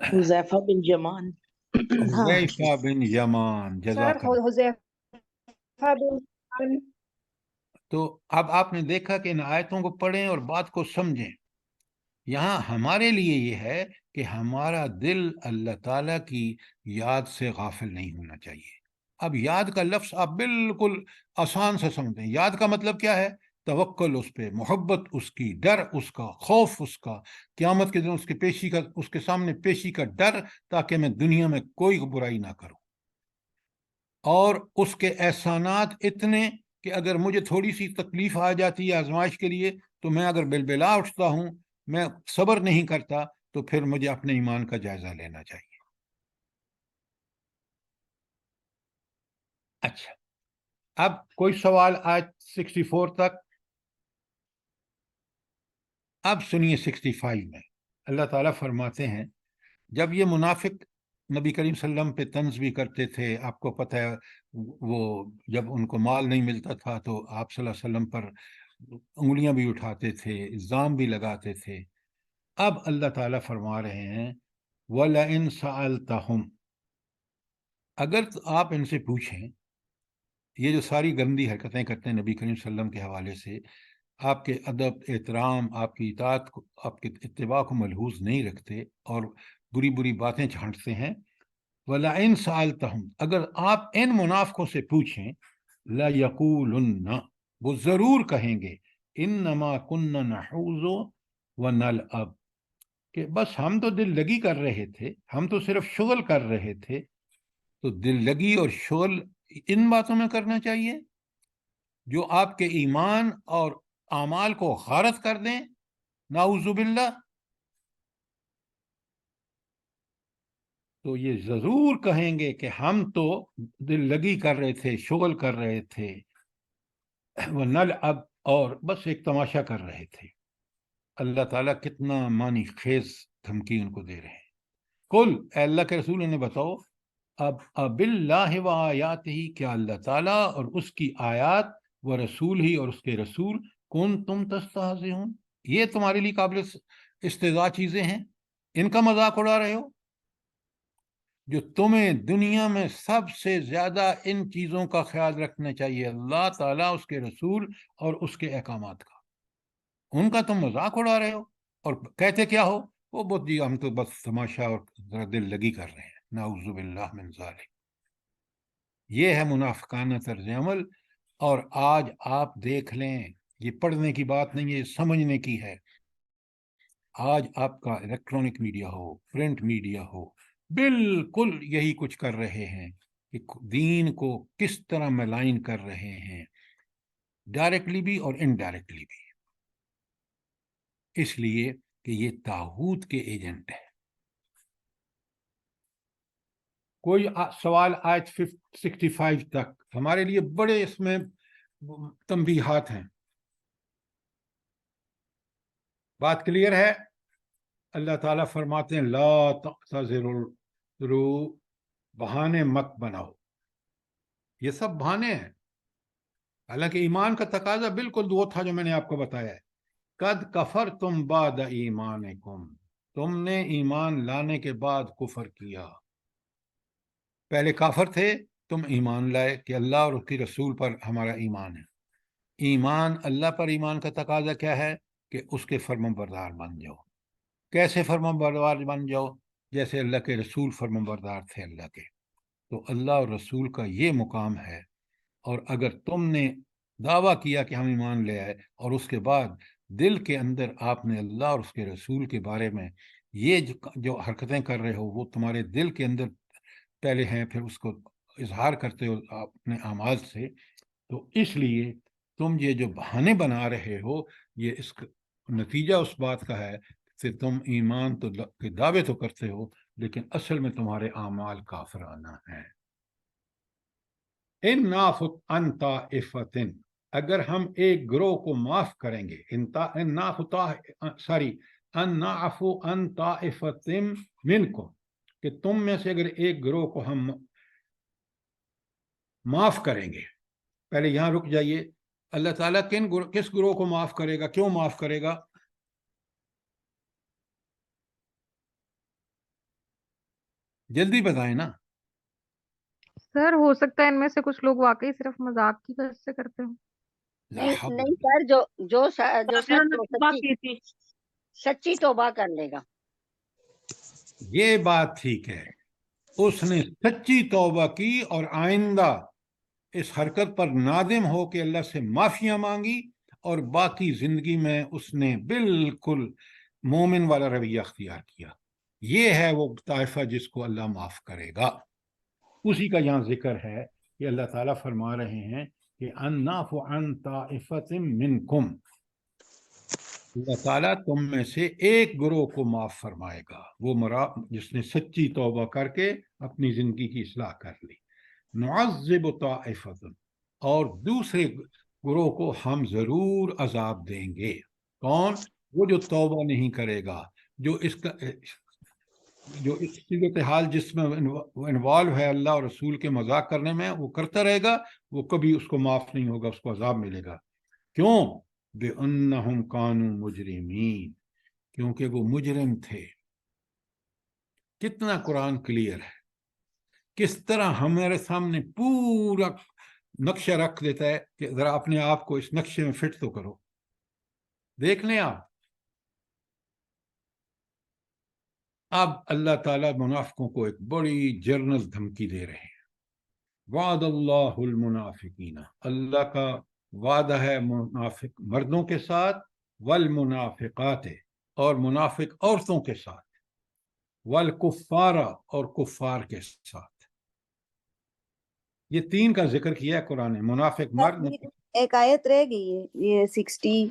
حذیفہ بن یمان. ہاں حذیفہ بن یمان، سر جزاک اللہ. حذیفہ بن تو اب آپ نے دیکھا کہ ان آیتوں کو پڑھیں اور بات کو سمجھیں. یہاں ہمارے لیے یہ ہے کہ ہمارا دل اللہ تعالیٰ کی یاد سے غافل نہیں ہونا چاہیے. اب یاد کا لفظ آپ بالکل آسان سے سمجھیں. یاد کا مطلب کیا ہے؟ توکل اس پہ، محبت اس کی، ڈر اس کا، خوف اس کا، قیامت کے دن اس کی پیشی کا، اس کے سامنے پیشی کا ڈر، تاکہ میں دنیا میں کوئی برائی نہ کروں. اور اس کے احسانات اتنے کہ اگر مجھے تھوڑی سی تکلیف آ جاتی ہے آزمائش کے لیے تو میں اگر بلبلا اٹھتا ہوں، میں صبر نہیں کرتا، تو پھر مجھے اپنے ایمان کا جائزہ لینا چاہیے. اچھا اب کوئی سوال آیت 64 تک؟ اب سنیے 65 میں اللہ تعالیٰ فرماتے ہیں جب یہ منافق نبی کریم صلی اللہ علیہ وسلم پہ طنز بھی کرتے تھے، آپ کو پتہ ہے وہ جب ان کو مال نہیں ملتا تھا تو آپ صلی اللہ علیہ وسلم پر انگلیاں بھی اٹھاتے تھے، الزام بھی لگاتے تھے. اب اللہ تعالیٰ فرما رہے ہیں وَلَئِن سَأَلْتَهُمْ، اگر آپ ان سے پوچھیں، یہ جو ساری گندی حرکتیں کرتے ہیں نبی کریم صلی اللہ علیہ وسلم کے حوالے سے، آپ کے ادب، احترام، آپ کی اطاعت کو، آپ کے اتباع کو ملحوظ نہیں رکھتے اور بری بری باتیں چھانٹتے ہیں. وَلَئِن سَأَلْتَهُمْ، اگر آپ ان منافقوں سے پوچھیں، لَيَقُولُنَّ، وہ ضرور کہیں گے، إِنَّمَا كُنَّا نَحُوزُ وَنَلْعَبُ، کہ بس ہم تو دل لگی کر رہے تھے، ہم تو صرف شغل کر رہے تھے. تو دل لگی اور شغل ان باتوں میں کرنا چاہیے جو آپ کے ایمان اور اعمال کو غارت کر دیں، نعوذ باللہ. تو یہ ضرور کہیں گے کہ ہم تو دل لگی کر رہے تھے، شغل کر رہے تھے، وَنَلْعَبُ، اور بس ایک تماشا کر رہے تھے. اللہ تعالیٰ کتنا معنی خیز دھمکی ان کو دے رہے ہیں. قل، اے اللہ کے رسول انہیں بتاؤ، اب اللہ و آیات ہی، کیا اللہ تعالیٰ اور اس کی آیات، و رسول ہی اور اس کے رسول، کون تم تستہزئون، یہ تمہارے لیے قابل استہزاء چیزیں ہیں، ان کا مذاق اڑا رہے ہو، جو تمہیں دنیا میں سب سے زیادہ ان چیزوں کا خیال رکھنا چاہیے، اللہ تعالیٰ، اس کے رسول اور اس کے احکامات کا، ان کا تم مذاق اڑا رہے ہو. اور کہتے کیا ہو؟ وہ بہت جی ہم تو بس تماشا اور ذرا دل لگی کر رہے ہیں. نعوذ باللہ من ذالک. یہ ہے منافقانہ طرز عمل. اور آج آپ دیکھ لیں، یہ پڑھنے کی بات نہیں ہے، یہ سمجھنے کی ہے. آج آپ کا الیکٹرانک میڈیا ہو، پرنٹ میڈیا ہو، بالکل یہی کچھ کر رہے ہیں کہ دین کو کس طرح ملائن کر رہے ہیں، ڈائریکٹلی بھی اور انڈائریکٹلی بھی. اس لیے کہ یہ طاغوت کے ایجنٹ ہے. کوئی سوال آیت 65 تک ہمارے لیے بڑے اس میں تنبیہات ہیں. بات کلیئر ہے؟ اللہ تعالیٰ فرماتے ہیں لا تعتذروا، بہانے مت بناؤ. یہ سب بہانے ہیں، حالانکہ ایمان کا تقاضا بالکل وہ تھا جو میں نے آپ کو بتایا ہے. قد کفرتم بعد ایمانکم، تم نے ایمان لانے کے بعد کفر کیا. پہلے کافر تھے، تم ایمان لائے کہ اللہ اور اس کے رسول پر ہمارا ایمان ہے. ایمان، اللہ پر ایمان کا تقاضا کیا ہے؟ کہ اس کے فرمانبردار بن جاؤ. کیسے فرمانبردار بن جاؤ؟ جیسے اللہ کے رسول فرمانبردار تھے اللہ کے. تو اللہ اور رسول کا یہ مقام ہے. اور اگر تم نے دعویٰ کیا کہ ہم ایمان لے آئے اور اس کے بعد دل کے اندر آپ نے اللہ اور اس کے رسول کے بارے میں یہ جو حرکتیں کر رہے ہو وہ تمہارے دل کے اندر پہلے ہیں، پھر اس کو اظہار کرتے ہو اپنے اعمال سے، تو اس لیے تم یہ جو بہانے بنا رہے ہو یہ اس نتیجہ اس بات کا ہے کہ تم ایمان تو کے دعوے تو کرتے ہو لیکن اصل میں تمہارے اعمال کافرانہ ہیں. ان نعفو عن طائفۃ، اگر ہم ایک گروہ کو معاف کریں گے، ان نعفو عن طائفۃ منکم، کہ تم میں سے اگر ایک گروہ کو ہم معاف کریں گے. پہلے یہاں رک جائیے. اللہ تعالیٰ کس گروہ کو معاف کرے گا؟ کیوں معاف کرے گا؟ جلدی بتائیں نا. سر ہو سکتا ہے ان میں سے کچھ لوگ واقعی صرف مذاق کی وجہ سے کرتے ہوں. نہیں سر، جو سچی توبہ کر لے گا. یہ بات ٹھیک ہے، اس نے سچی توبہ کی اور آئندہ اس حرکت پر نادم ہو کے اللہ سے معافیاں مانگی اور باقی زندگی میں اس نے بالکل مومن والا رویہ اختیار کیا. یہ ہے وہ طائفہ جس کو اللہ معاف کرے گا. اسی کا یہاں ذکر ہے کہ اللہ تعالیٰ فرما رہے ہیں کہ ان نعفو عن طائفۃ منکم، اللہ تعالیٰ تم میں سے ایک گروہ کو معاف فرمائے گا، وہ جس نے سچی توبہ کر کے اپنی زندگی کی اصلاح کر لی. نعذب طائفۃ، اور دوسرے گروہ کو ہم ضرور عذاب دیں گے. کون؟ وہ جو توبہ نہیں کرے گا، جو اس صورتحال جس میں انوالو ہے اللہ اور رسول کے مذاق کرنے میں، وہ کرتا رہے گا، وہ کبھی اس کو معاف نہیں ہوگا، اس کو عذاب ملے گا. کیوں؟ بِأَنَّهُمْ كَانُوا مُجْرِمِينَ، کیونکہ وہ مجرم تھے. کتنا قرآن کلیئر ہے، کس طرح ہمارے سامنے پورا نقشہ رکھ دیتا ہے کہ ذرا اپنے آپ کو اس نقشے میں فٹ تو کرو. دیکھ لیں آپ. اب اللہ تعالیٰ منافقوں کو ایک بڑی جرنل دھمکی دے رہے ہیں. وعد اللہ المنافقین، اللہ کا وعدہ ہے منافق مردوں کے ساتھ، والمنافقات، اور منافق عورتوں کے ساتھ، والکفار، اور کفار کے ساتھ. یہ تین کا ذکر کیا ہے قرآن نے. منافق مرد. ایک آیت رہ گئی ہے، یہ 60.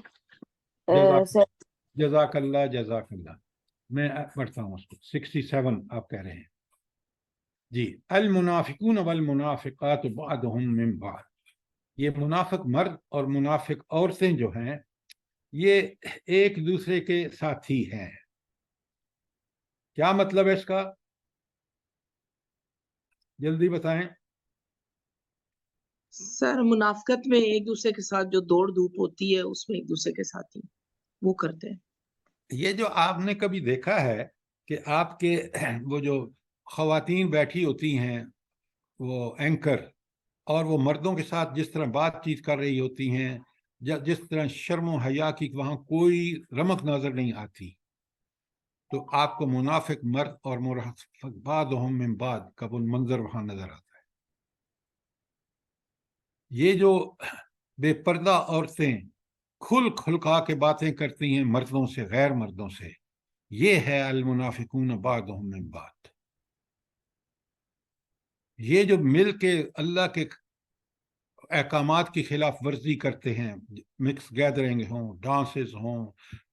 جزاک اللہ جزاک اللہ. میں پڑھتا ہوں اس کو. 67 آپ کہہ رہے ہیں جی. المنافقون والمنافقات بعضهم من بعض، یہ منافق مرد اور منافق عورتیں جو ہیں یہ ایک دوسرے کے ساتھی ہیں. کیا مطلب ہے اس کا؟ جلدی بتائیں. سر منافقت میں ایک دوسرے کے ساتھ جو دوڑ دھوپ ہوتی ہے اس میں ایک دوسرے کے ساتھ ہی وہ کرتے ہیں. یہ جو آپ نے کبھی دیکھا ہے کہ آپ کے وہ جو خواتین بیٹھی ہوتی ہیں وہ اینکر، اور وہ مردوں کے ساتھ جس طرح بات چیت کر رہی ہوتی ہیں، جس طرح شرم و حیا کی وہاں کوئی رمق نظر نہیں آتی، تو آپ کو منافق مرد اور منافق بعضهم من بعض کا وہ منظر وہاں نظر آتا ہے. یہ جو بے پردہ عورتیں کھل کھلکا کے باتیں کرتی ہیں مردوں سے، غیر مردوں سے، یہ ہے المنافقون بعضهم من بعض. یہ جو مل کے اللہ کے احکامات کی خلاف ورزی کرتے ہیں، مکس گیدرنگ ہوں، ڈانسز ہوں،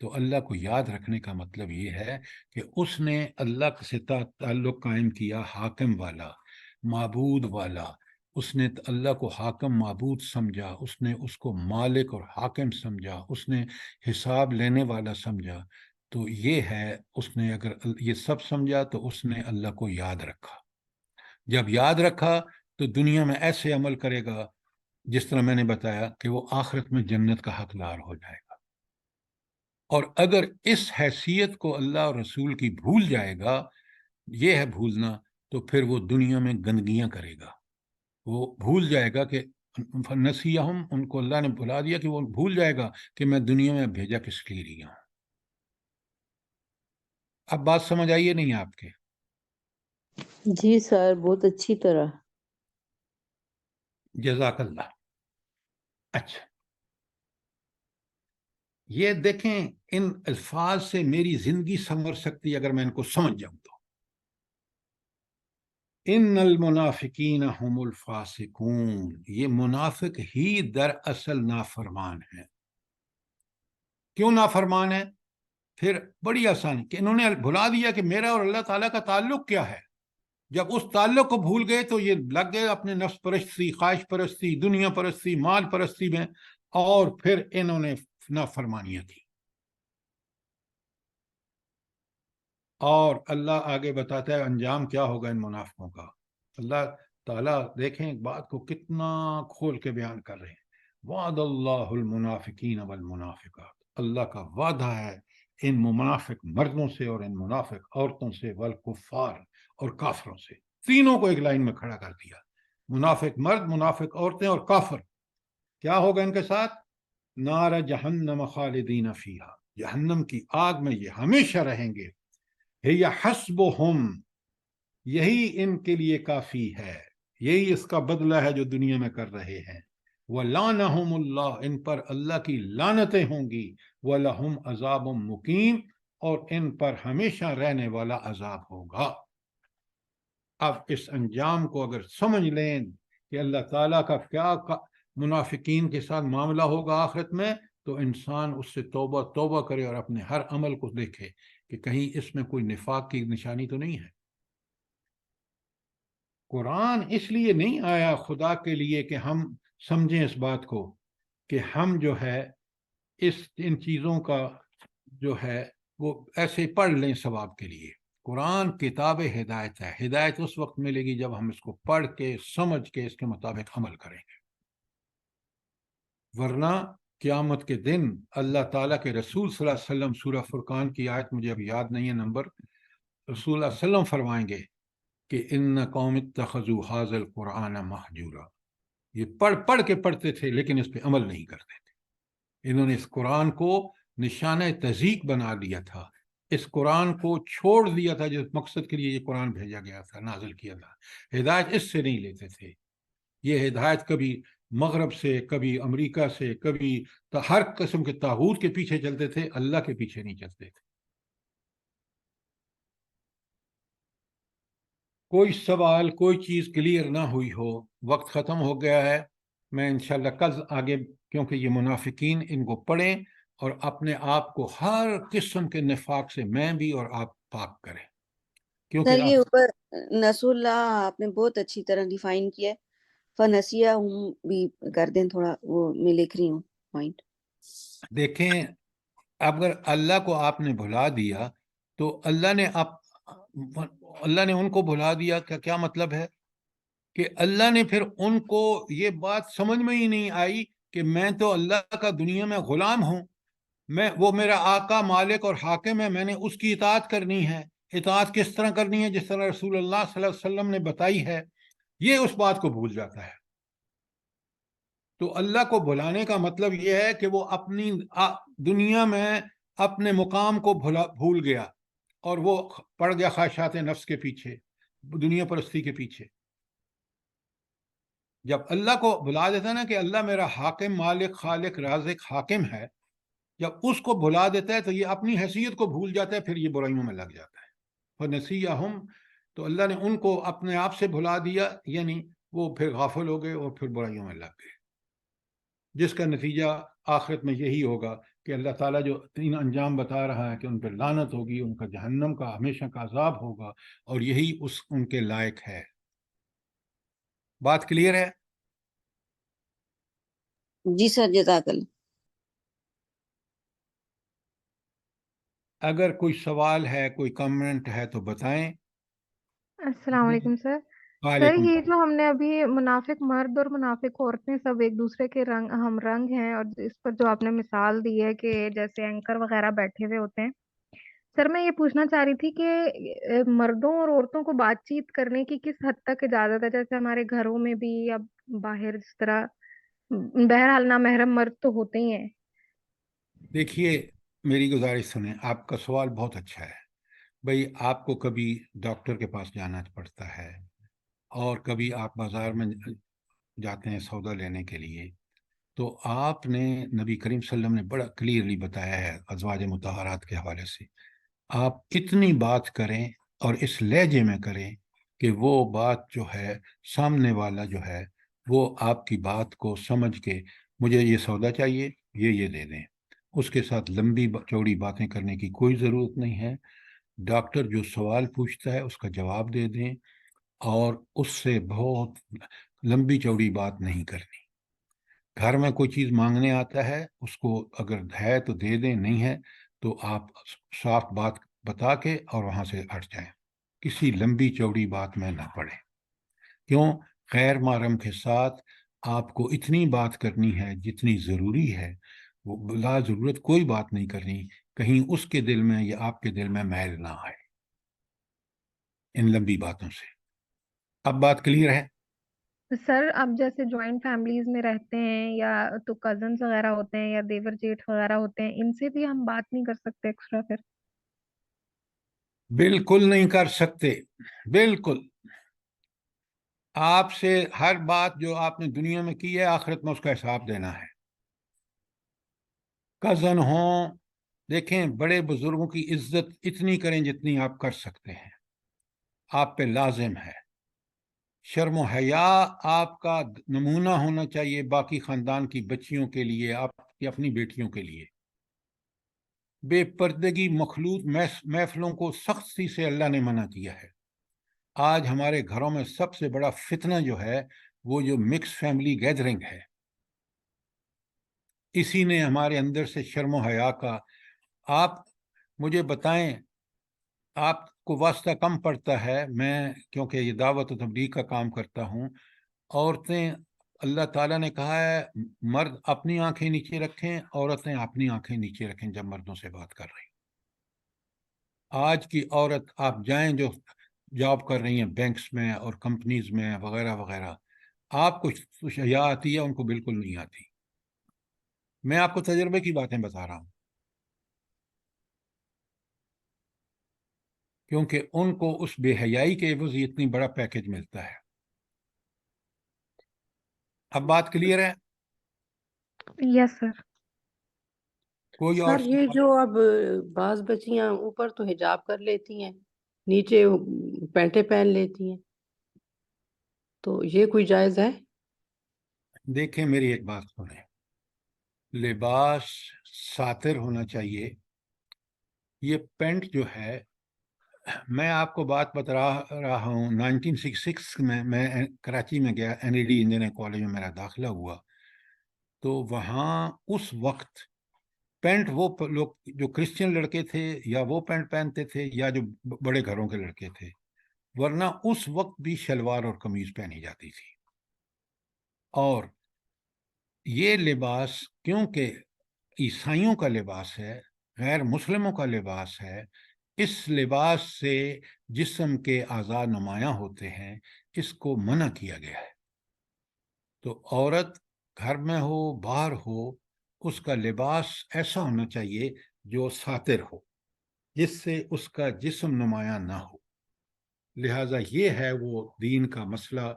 تو اللہ کو یاد رکھنے کا مطلب یہ ہے کہ اس نے اللہ سے تعلق قائم کیا حاکم والا، معبود والا، اس نے اللہ کو حاکم معبود سمجھا، اس نے اس کو مالک اور حاکم سمجھا، اس نے حساب لینے والا سمجھا. تو یہ ہے، اس نے اگر یہ سب سمجھا تو اس نے اللہ کو یاد رکھا. جب یاد رکھا تو دنیا میں ایسے عمل کرے گا جس طرح میں نے بتایا کہ وہ آخرت میں جنت کا حقدار ہو جائے گا. اور اگر اس حیثیت کو اللہ اور رسول کی بھول جائے گا، یہ ہے بھولنا، تو پھر وہ دنیا میں گندگیاں کرے گا. وہ بھول جائے گا کہ نسیہم، ان کو اللہ نے بھلا دیا کہ وہ بھول جائے گا کہ میں دنیا میں بھیجا کس لیے لیا ہوں. اب بات سمجھ آئیے نہیں آپ کے؟ جی سر، بہت اچھی طرح. جزاک اللہ. اچھا، یہ دیکھیں ان الفاظ سے میری زندگی سنور سکتی اگر میں ان کو سمجھ جاؤں تو. ان المنافقین هم الفاسقون، یہ منافق ہی دراصل نافرمان ہیں. کیوں نافرمان ہے؟ پھر بڑی آسانی کہ انہوں نے بھلا دیا کہ میرا اور اللہ تعالیٰ کا تعلق کیا ہے. جب اس تعلق کو بھول گئے تو یہ لگ گئے اپنے نفس پرستی، خواہش پرستی، دنیا پرستی، مال پرستی میں، اور پھر انہوں نے نافرمانیاں کی. اور اللہ آگے بتاتا ہے انجام کیا ہوگا ان منافقوں کا. اللہ تعالیٰ دیکھیں ایک بات کو کتنا کھول کے بیان کر رہے ہیں. وعد اللہ المنافقین والمنافقات، اللہ کا وعدہ ہے ان منافق مردوں سے اور ان منافق عورتوں سے، والکفار اور کافروں سے. تینوں کو ایک لائن میں کھڑا کر دیا، منافق مرد، منافق عورتیں اور کافر. کیا ہوگا ان کے ساتھ؟ نار جہنم خالدین فیہا، جہنم کی آگ میں یہ ہمیشہ رہیں گے. ہی حسبہم، یہی ان کے لیے کافی ہے، یہی اس کا بدلہ ہے جو دنیا میں کر رہے ہیں. وَلَعْنَهُمُ اللَّهُ، ان پر اللہ کی لعنتیں ہوں گی. وَلَهُمْ عَذَابٌ مُقِيمٌ، اور ان پر ہمیشہ رہنے والا عذاب ہوگا. اب اس انجام کو اگر سمجھ لیں کہ اللہ تعالیٰ کا کیا منافقین کے ساتھ معاملہ ہوگا آخرت میں، تو انسان اس سے توبہ کرے اور اپنے ہر عمل کو دیکھے کہ کہیں اس میں کوئی نفاق کی نشانی تو نہیں ہے. قرآن اس لیے نہیں آیا خدا کے لیے کہ ہم سمجھیں اس بات کو کہ ہم جو ہے ان چیزوں کا جو ہے وہ ایسے پڑھ لیں ثواب کے لیے. قرآن کتاب ہدایت ہے. ہدایت اس وقت ملے گی جب ہم اس کو پڑھ کے سمجھ کے اس کے مطابق عمل کریں گے. ورنہ قیامت کے دن اللہ تعالیٰ کے رسول صلی اللہ علیہ وسلم، سورہ فرقان کی آیت مجھے اب یاد نہیں ہے نمبر، رسول اللہ علیہ وسلم فرمائیں گے کہ ان قوم اتخذوا ھذا القرآن مہجورا، یہ پڑھ کے پڑھتے تھے لیکن اس پہ عمل نہیں کرتے تھے. انہوں نے اس قرآن کو نشانہ تضییق بنا لیا تھا، اس قرآن کو چھوڑ دیا تھا جس مقصد کے لیے یہ قرآن بھیجا گیا تھا، نازل کیا تھا. ہدایت اس سے نہیں لیتے تھے. یہ ہدایت کبھی مغرب سے، کبھی امریکہ سے، کبھی ہر قسم کے طاغوت کے پیچھے چلتے تھے، اللہ کے پیچھے نہیں چلتے تھے. کوئی سوال، کوئی چیز کلیئر نہ ہوئی ہو، وقت ختم ہو گیا ہے. میں انشاءاللہ کل آگے، کیونکہ یہ منافقین، ان کو پڑھیں اور اپنے آپ کو ہر قسم کے نفاق سے میں بھی اور آپ پاک کریں. کیونکہ سر یہ اوپر نسو اللہ آپ نے بہت اچھی طرح ڈیفائن کیا ہے. فنسیہ ہوں بھی کر دیں تھوڑا، وہ میں لکھ رہی ہوں پوائنٹ. دیکھیں، اگر اللہ کو آپ نے بھلا دیا تو اللہ نے ان کو بھلا دیا کا کیا مطلب ہے؟ کہ اللہ نے پھر ان کو یہ بات سمجھ میں ہی نہیں آئی کہ میں تو اللہ کا دنیا میں غلام ہوں، وہ میرا آقا، مالک اور حاکم ہے، میں نے اس کی اطاعت کرنی ہے. اطاعت کس طرح کرنی ہے؟ جس طرح رسول اللہ صلی اللہ علیہ وسلم نے بتائی ہے. یہ اس بات کو بھول جاتا ہے. تو اللہ کو بھلانے کا مطلب یہ ہے کہ وہ اپنی دنیا میں اپنے مقام کو بھول گیا اور وہ پڑ گیا خواہشات نفس کے پیچھے، دنیا پرستی کے پیچھے. جب اللہ کو بھلا دیتا ہے نا کہ اللہ میرا حاکم، مالک، خالق، رازق، حاکم ہے، جب اس کو بھلا دیتا ہے تو یہ اپنی حیثیت کو بھول جاتا ہے، پھر یہ برائیوں میں لگ جاتا ہے. فَنَسِيَّهُمْ، تو اللہ نے ان کو اپنے آپ سے بھلا دیا، یعنی وہ پھر غافل ہو گئے اور پھر برائیوں میں لگ گئے، جس کا نتیجہ آخرت میں یہی ہوگا کہ اللہ تعالیٰ جو 3 انجام بتا رہا ہے کہ ان پہ لعنت ہوگی، ان کا جہنم کا ہمیشہ کا عذاب ہوگا، اور یہی ان کے لائق ہے۔ بات کلیئر ہے؟ جی سر، جزاک اللہ۔ اگر کوئی سوال ہے، کوئی کمنٹ ہے تو بتائیں۔ السلام علیکم سر۔ سر وعلیکم یہ جو ہم نے ابھی منافق مرد اور منافق عورتیں سب ایک دوسرے کے ہم رنگ ہیں، اور اس پر جو آپ نے مثال دی ہے کہ جیسے اینکر وغیرہ بیٹھے ہوئے ہوتے ہیں، سر میں یہ پوچھنا چاہ رہی تھی کہ مردوں اور عورتوں کو بات چیت کرنے کی کس حد تک اجازت ہے؟ جیسے ہمارے گھروں میں بھی یا باہر، جس طرح بہرحال نامحرم مرد تو ہوتے ہی ہیں۔ دیکھیے، میری گزارش سنیں، آپ کا سوال بہت اچھا ہے۔ بھئی آپ کو کبھی ڈاکٹر کے پاس جانا پڑتا ہے، اور کبھی آپ بازار میں جاتے ہیں سودا لینے کے لیے، تو آپ نے نبی کریم صلی اللہ علیہ وسلم نے بڑا کلیئرلی بتایا ہے ازواج مطہرات کے حوالے سے، آپ اتنی بات کریں اور اس لہجے میں کریں کہ وہ بات جو ہے سامنے والا جو ہے وہ آپ کی بات کو سمجھ کے مجھے یہ سودا چاہیے، یہ دے دیں۔ اس کے ساتھ لمبی چوڑی باتیں کرنے کی کوئی ضرورت نہیں ہے۔ ڈاکٹر جو سوال پوچھتا ہے اس کا جواب دے دیں، اور اس سے بہت لمبی چوڑی بات نہیں کرنی۔ گھر میں کوئی چیز مانگنے آتا ہے، اس کو اگر ہے تو دے دیں، نہیں ہے تو آپ صاف بات بتا کے اور وہاں سے ہٹ جائیں، کسی لمبی چوڑی بات میں نہ پڑیں۔ کیوں؟ غیر محرم کے ساتھ آپ کو اتنی بات کرنی ہے جتنی ضروری ہے، وہ بلا ضرورت کوئی بات نہیں کرنی، کہیں اس کے دل میں یا آپ کے دل میں میل نہ آئے ان لمبی باتوں سے۔ اب بات کلیئر ہے؟ سر اب جیسے جوائنٹ فیملیز میں رہتے ہیں، یا تو کزنس وغیرہ ہوتے ہیں یا دیور جیٹھ وغیرہ ہوتے ہیں، ان سے بھی ہم بات نہیں کر سکتے ایکسٹرا پھر؟ بالکل نہیں کر سکتے، بالکل۔ آپ سے ہر بات جو آپ نے دنیا میں کی ہے، آخرت میں اس کا حساب دینا ہے۔ کزن ہوں، دیکھیں بڑے بزرگوں کی عزت اتنی کریں جتنی آپ کر سکتے ہیں، آپ پہ لازم ہے۔ شرم و حیا آپ کا نمونہ ہونا چاہیے باقی خاندان کی بچیوں کے لیے، آپ کی اپنی بیٹیوں کے لیے۔ بے پردگی مخلوط محفلوں کو سختی سے اللہ نے منع کیا ہے۔ آج ہمارے گھروں میں سب سے بڑا فتنہ جو ہے وہ جو مکس فیملی گیدرنگ ہے، اسی نے ہمارے اندر سے شرم و حیا کا۔ آپ مجھے بتائیں، آپ کو واسطہ کم پڑتا ہے، میں کیونکہ یہ دعوت و تبلیغ کا کام کرتا ہوں، عورتیں، اللہ تعالیٰ نے کہا ہے مرد اپنی آنکھیں نیچے رکھیں، عورتیں اپنی آنکھیں نیچے رکھیں جب مردوں سے بات کر رہی ہیں۔ آج کی عورت، آپ جائیں جو جاب کر رہی ہیں بینکس میں اور کمپنیز میں وغیرہ وغیرہ، آپ کو حیا آتی ہے، ان کو بالکل نہیں آتی۔ میں آپ کو تجربے کی باتیں بتا رہا ہوں، کیونکہ ان کو اس بے حیائی کے عوض اتنی بڑا پیکج ملتا ہے۔ اب بات کلیئر ہے؟ یس سر۔ کوئی اور سر یہ جو اب بعض بچیاں اوپر تو حجاب کر لیتی ہیں، نیچے پینٹیں پہن لیتی ہیں، تو یہ کوئی جائز ہے؟ دیکھیں میری ایک بات سنیں، لباس ساتر ہونا چاہیے۔ یہ پینٹ جو ہے، میں آپ کو بات بتا رہا ہوں، 1966 میں کراچی میں گیا، NED انجینئرنگ کالج میں میرا داخلہ ہوا، تو وہاں اس وقت پینٹ وہ لوگ جو کرسچن لڑکے تھے یا وہ پینٹ پہنتے تھے یا جو بڑے گھروں کے لڑکے تھے، ورنہ اس وقت بھی شلوار اور قمیض پہنی جاتی تھی۔ اور یہ لباس کیونکہ عیسائیوں کا لباس ہے، غیر مسلموں کا لباس ہے، اس لباس سے جسم کے اعضاء نمایاں ہوتے ہیں، اس کو منع کیا گیا ہے۔ تو عورت گھر میں ہو باہر ہو، اس کا لباس ایسا ہونا چاہیے جو ساتر ہو، جس سے اس کا جسم نمایاں نہ ہو۔ لہٰذا یہ ہے وہ دین کا مسئلہ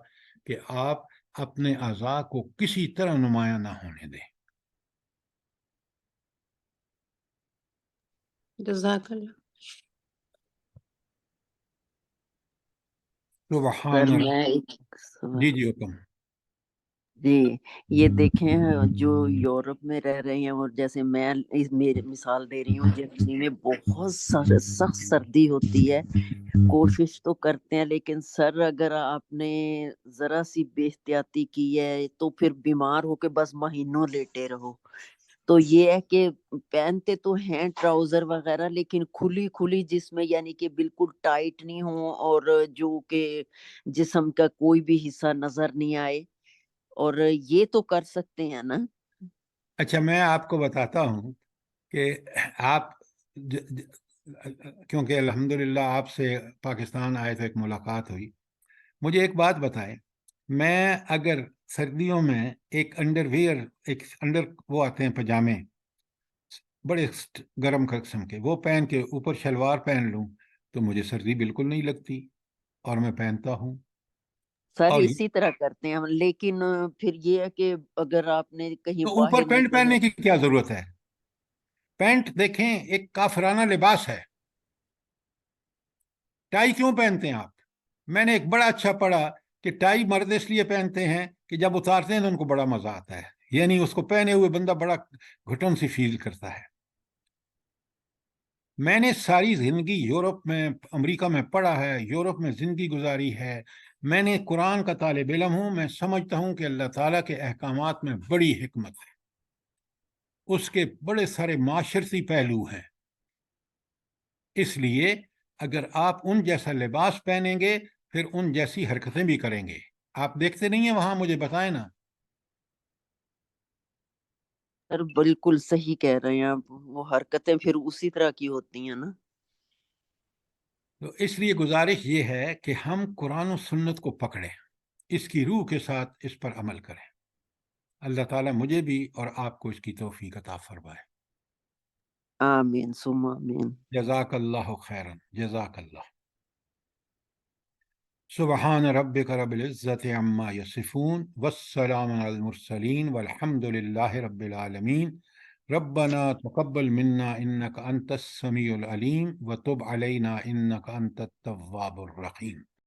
کہ آپ اپنے اعضاء کو کسی طرح نمایاں نہ ہونے دیں۔ جزاک اللہ۔ سبحان اللہ۔ میں ایک سوال، جی حکم۔ جی یہ دیکھیں جو یورپ میں رہ رہے ہیں، اور جیسے میں میری مثال دے رہی ہوں، جرمنی میں بہت سخت سردی ہوتی ہے، کوشش تو کرتے ہیں، لیکن سر اگر آپ نے ذرا سی بے احتیاطی کی ہے تو پھر بیمار ہو کے بس مہینوں لیٹے رہو۔ تو یہ ہے کہ پہنتے تو ہیں ٹراؤزر وغیرہ، لیکن کھلی کھلی جس میں یعنی کہ بالکل ٹائٹ نہیں ہو، اور جو کہ جسم کا کوئی بھی حصہ نظر نہیں آئے، اور یہ تو کر سکتے ہیں نا۔ اچھا میں آپ کو بتاتا ہوں کہ آپ کیونکہ الحمدللہ آپ سے پاکستان آئے تو ایک ملاقات ہوئی، مجھے ایک بات بتائیں، میں اگر سردیوں میں ایک انڈر ویئر، ایک انڈر وہ آتے ہیں پجامے بڑے گرم قسم کے، وہ پہن کے اوپر شلوار پہن لوں تو مجھے سردی بالکل نہیں لگتی، اور میں پہنتا ہوں۔ سر اور اسی طرح کرتے ہیں ہم، لیکن پھر یہ ہے کہ اگر آپ نے کہیں تو اوپر باہر پینٹ نکلنا، پہننے کی کیا ضرورت ہے؟ پینٹ دیکھیں ایک کافرانہ لباس ہے، ٹائی کیوں پہنتے ہیں آپ؟ میں نے ایک بڑا اچھا پڑھا کہ ٹائی مرد اس لیے پہنتے ہیں کہ جب اتارتے ہیں تو ان کو بڑا مزہ آتا ہے، یعنی اس کو پہنے ہوئے بندہ بڑا گھٹن سی فیل کرتا ہے۔ میں نے ساری زندگی یورپ میں، امریکہ میں پڑھا ہے، یورپ میں زندگی گزاری ہے، میں نے قرآن کا طالب علم ہوں، میں سمجھتا ہوں کہ اللہ تعالیٰ کے احکامات میں بڑی حکمت ہے، اس کے بڑے سارے معاشرتی پہلو ہیں، اس لیے اگر آپ ان جیسا لباس پہنیں گے پھر ان جیسی حرکتیں بھی کریں گے۔ آپ دیکھتے نہیں ہیں وہاں، مجھے بتائیں نا۔ سر بالکل صحیح کہہ رہے ہیں آپ، وہ حرکتیں پھر اسی طرح کی ہوتی ہیں نا۔ تو اس لیے گزارش یہ ہے کہ ہم قرآن و سنت کو پکڑیں، اس کی روح کے ساتھ اس پر عمل کریں۔ اللہ تعالیٰ مجھے بھی اور آپ کو اس کی توفیق عطا فرمائے۔ آمین ثم آمین۔ جزاک اللہ خیرا، جزاک اللہ۔ سبحان ربک رب العزت عما یصفون والسلام علی المرسلین والحمد للہ رب العالمین۔ ربنا تقبل منا انک انت السمیع العلیم وتب علینا انک انت التواب الرحیم۔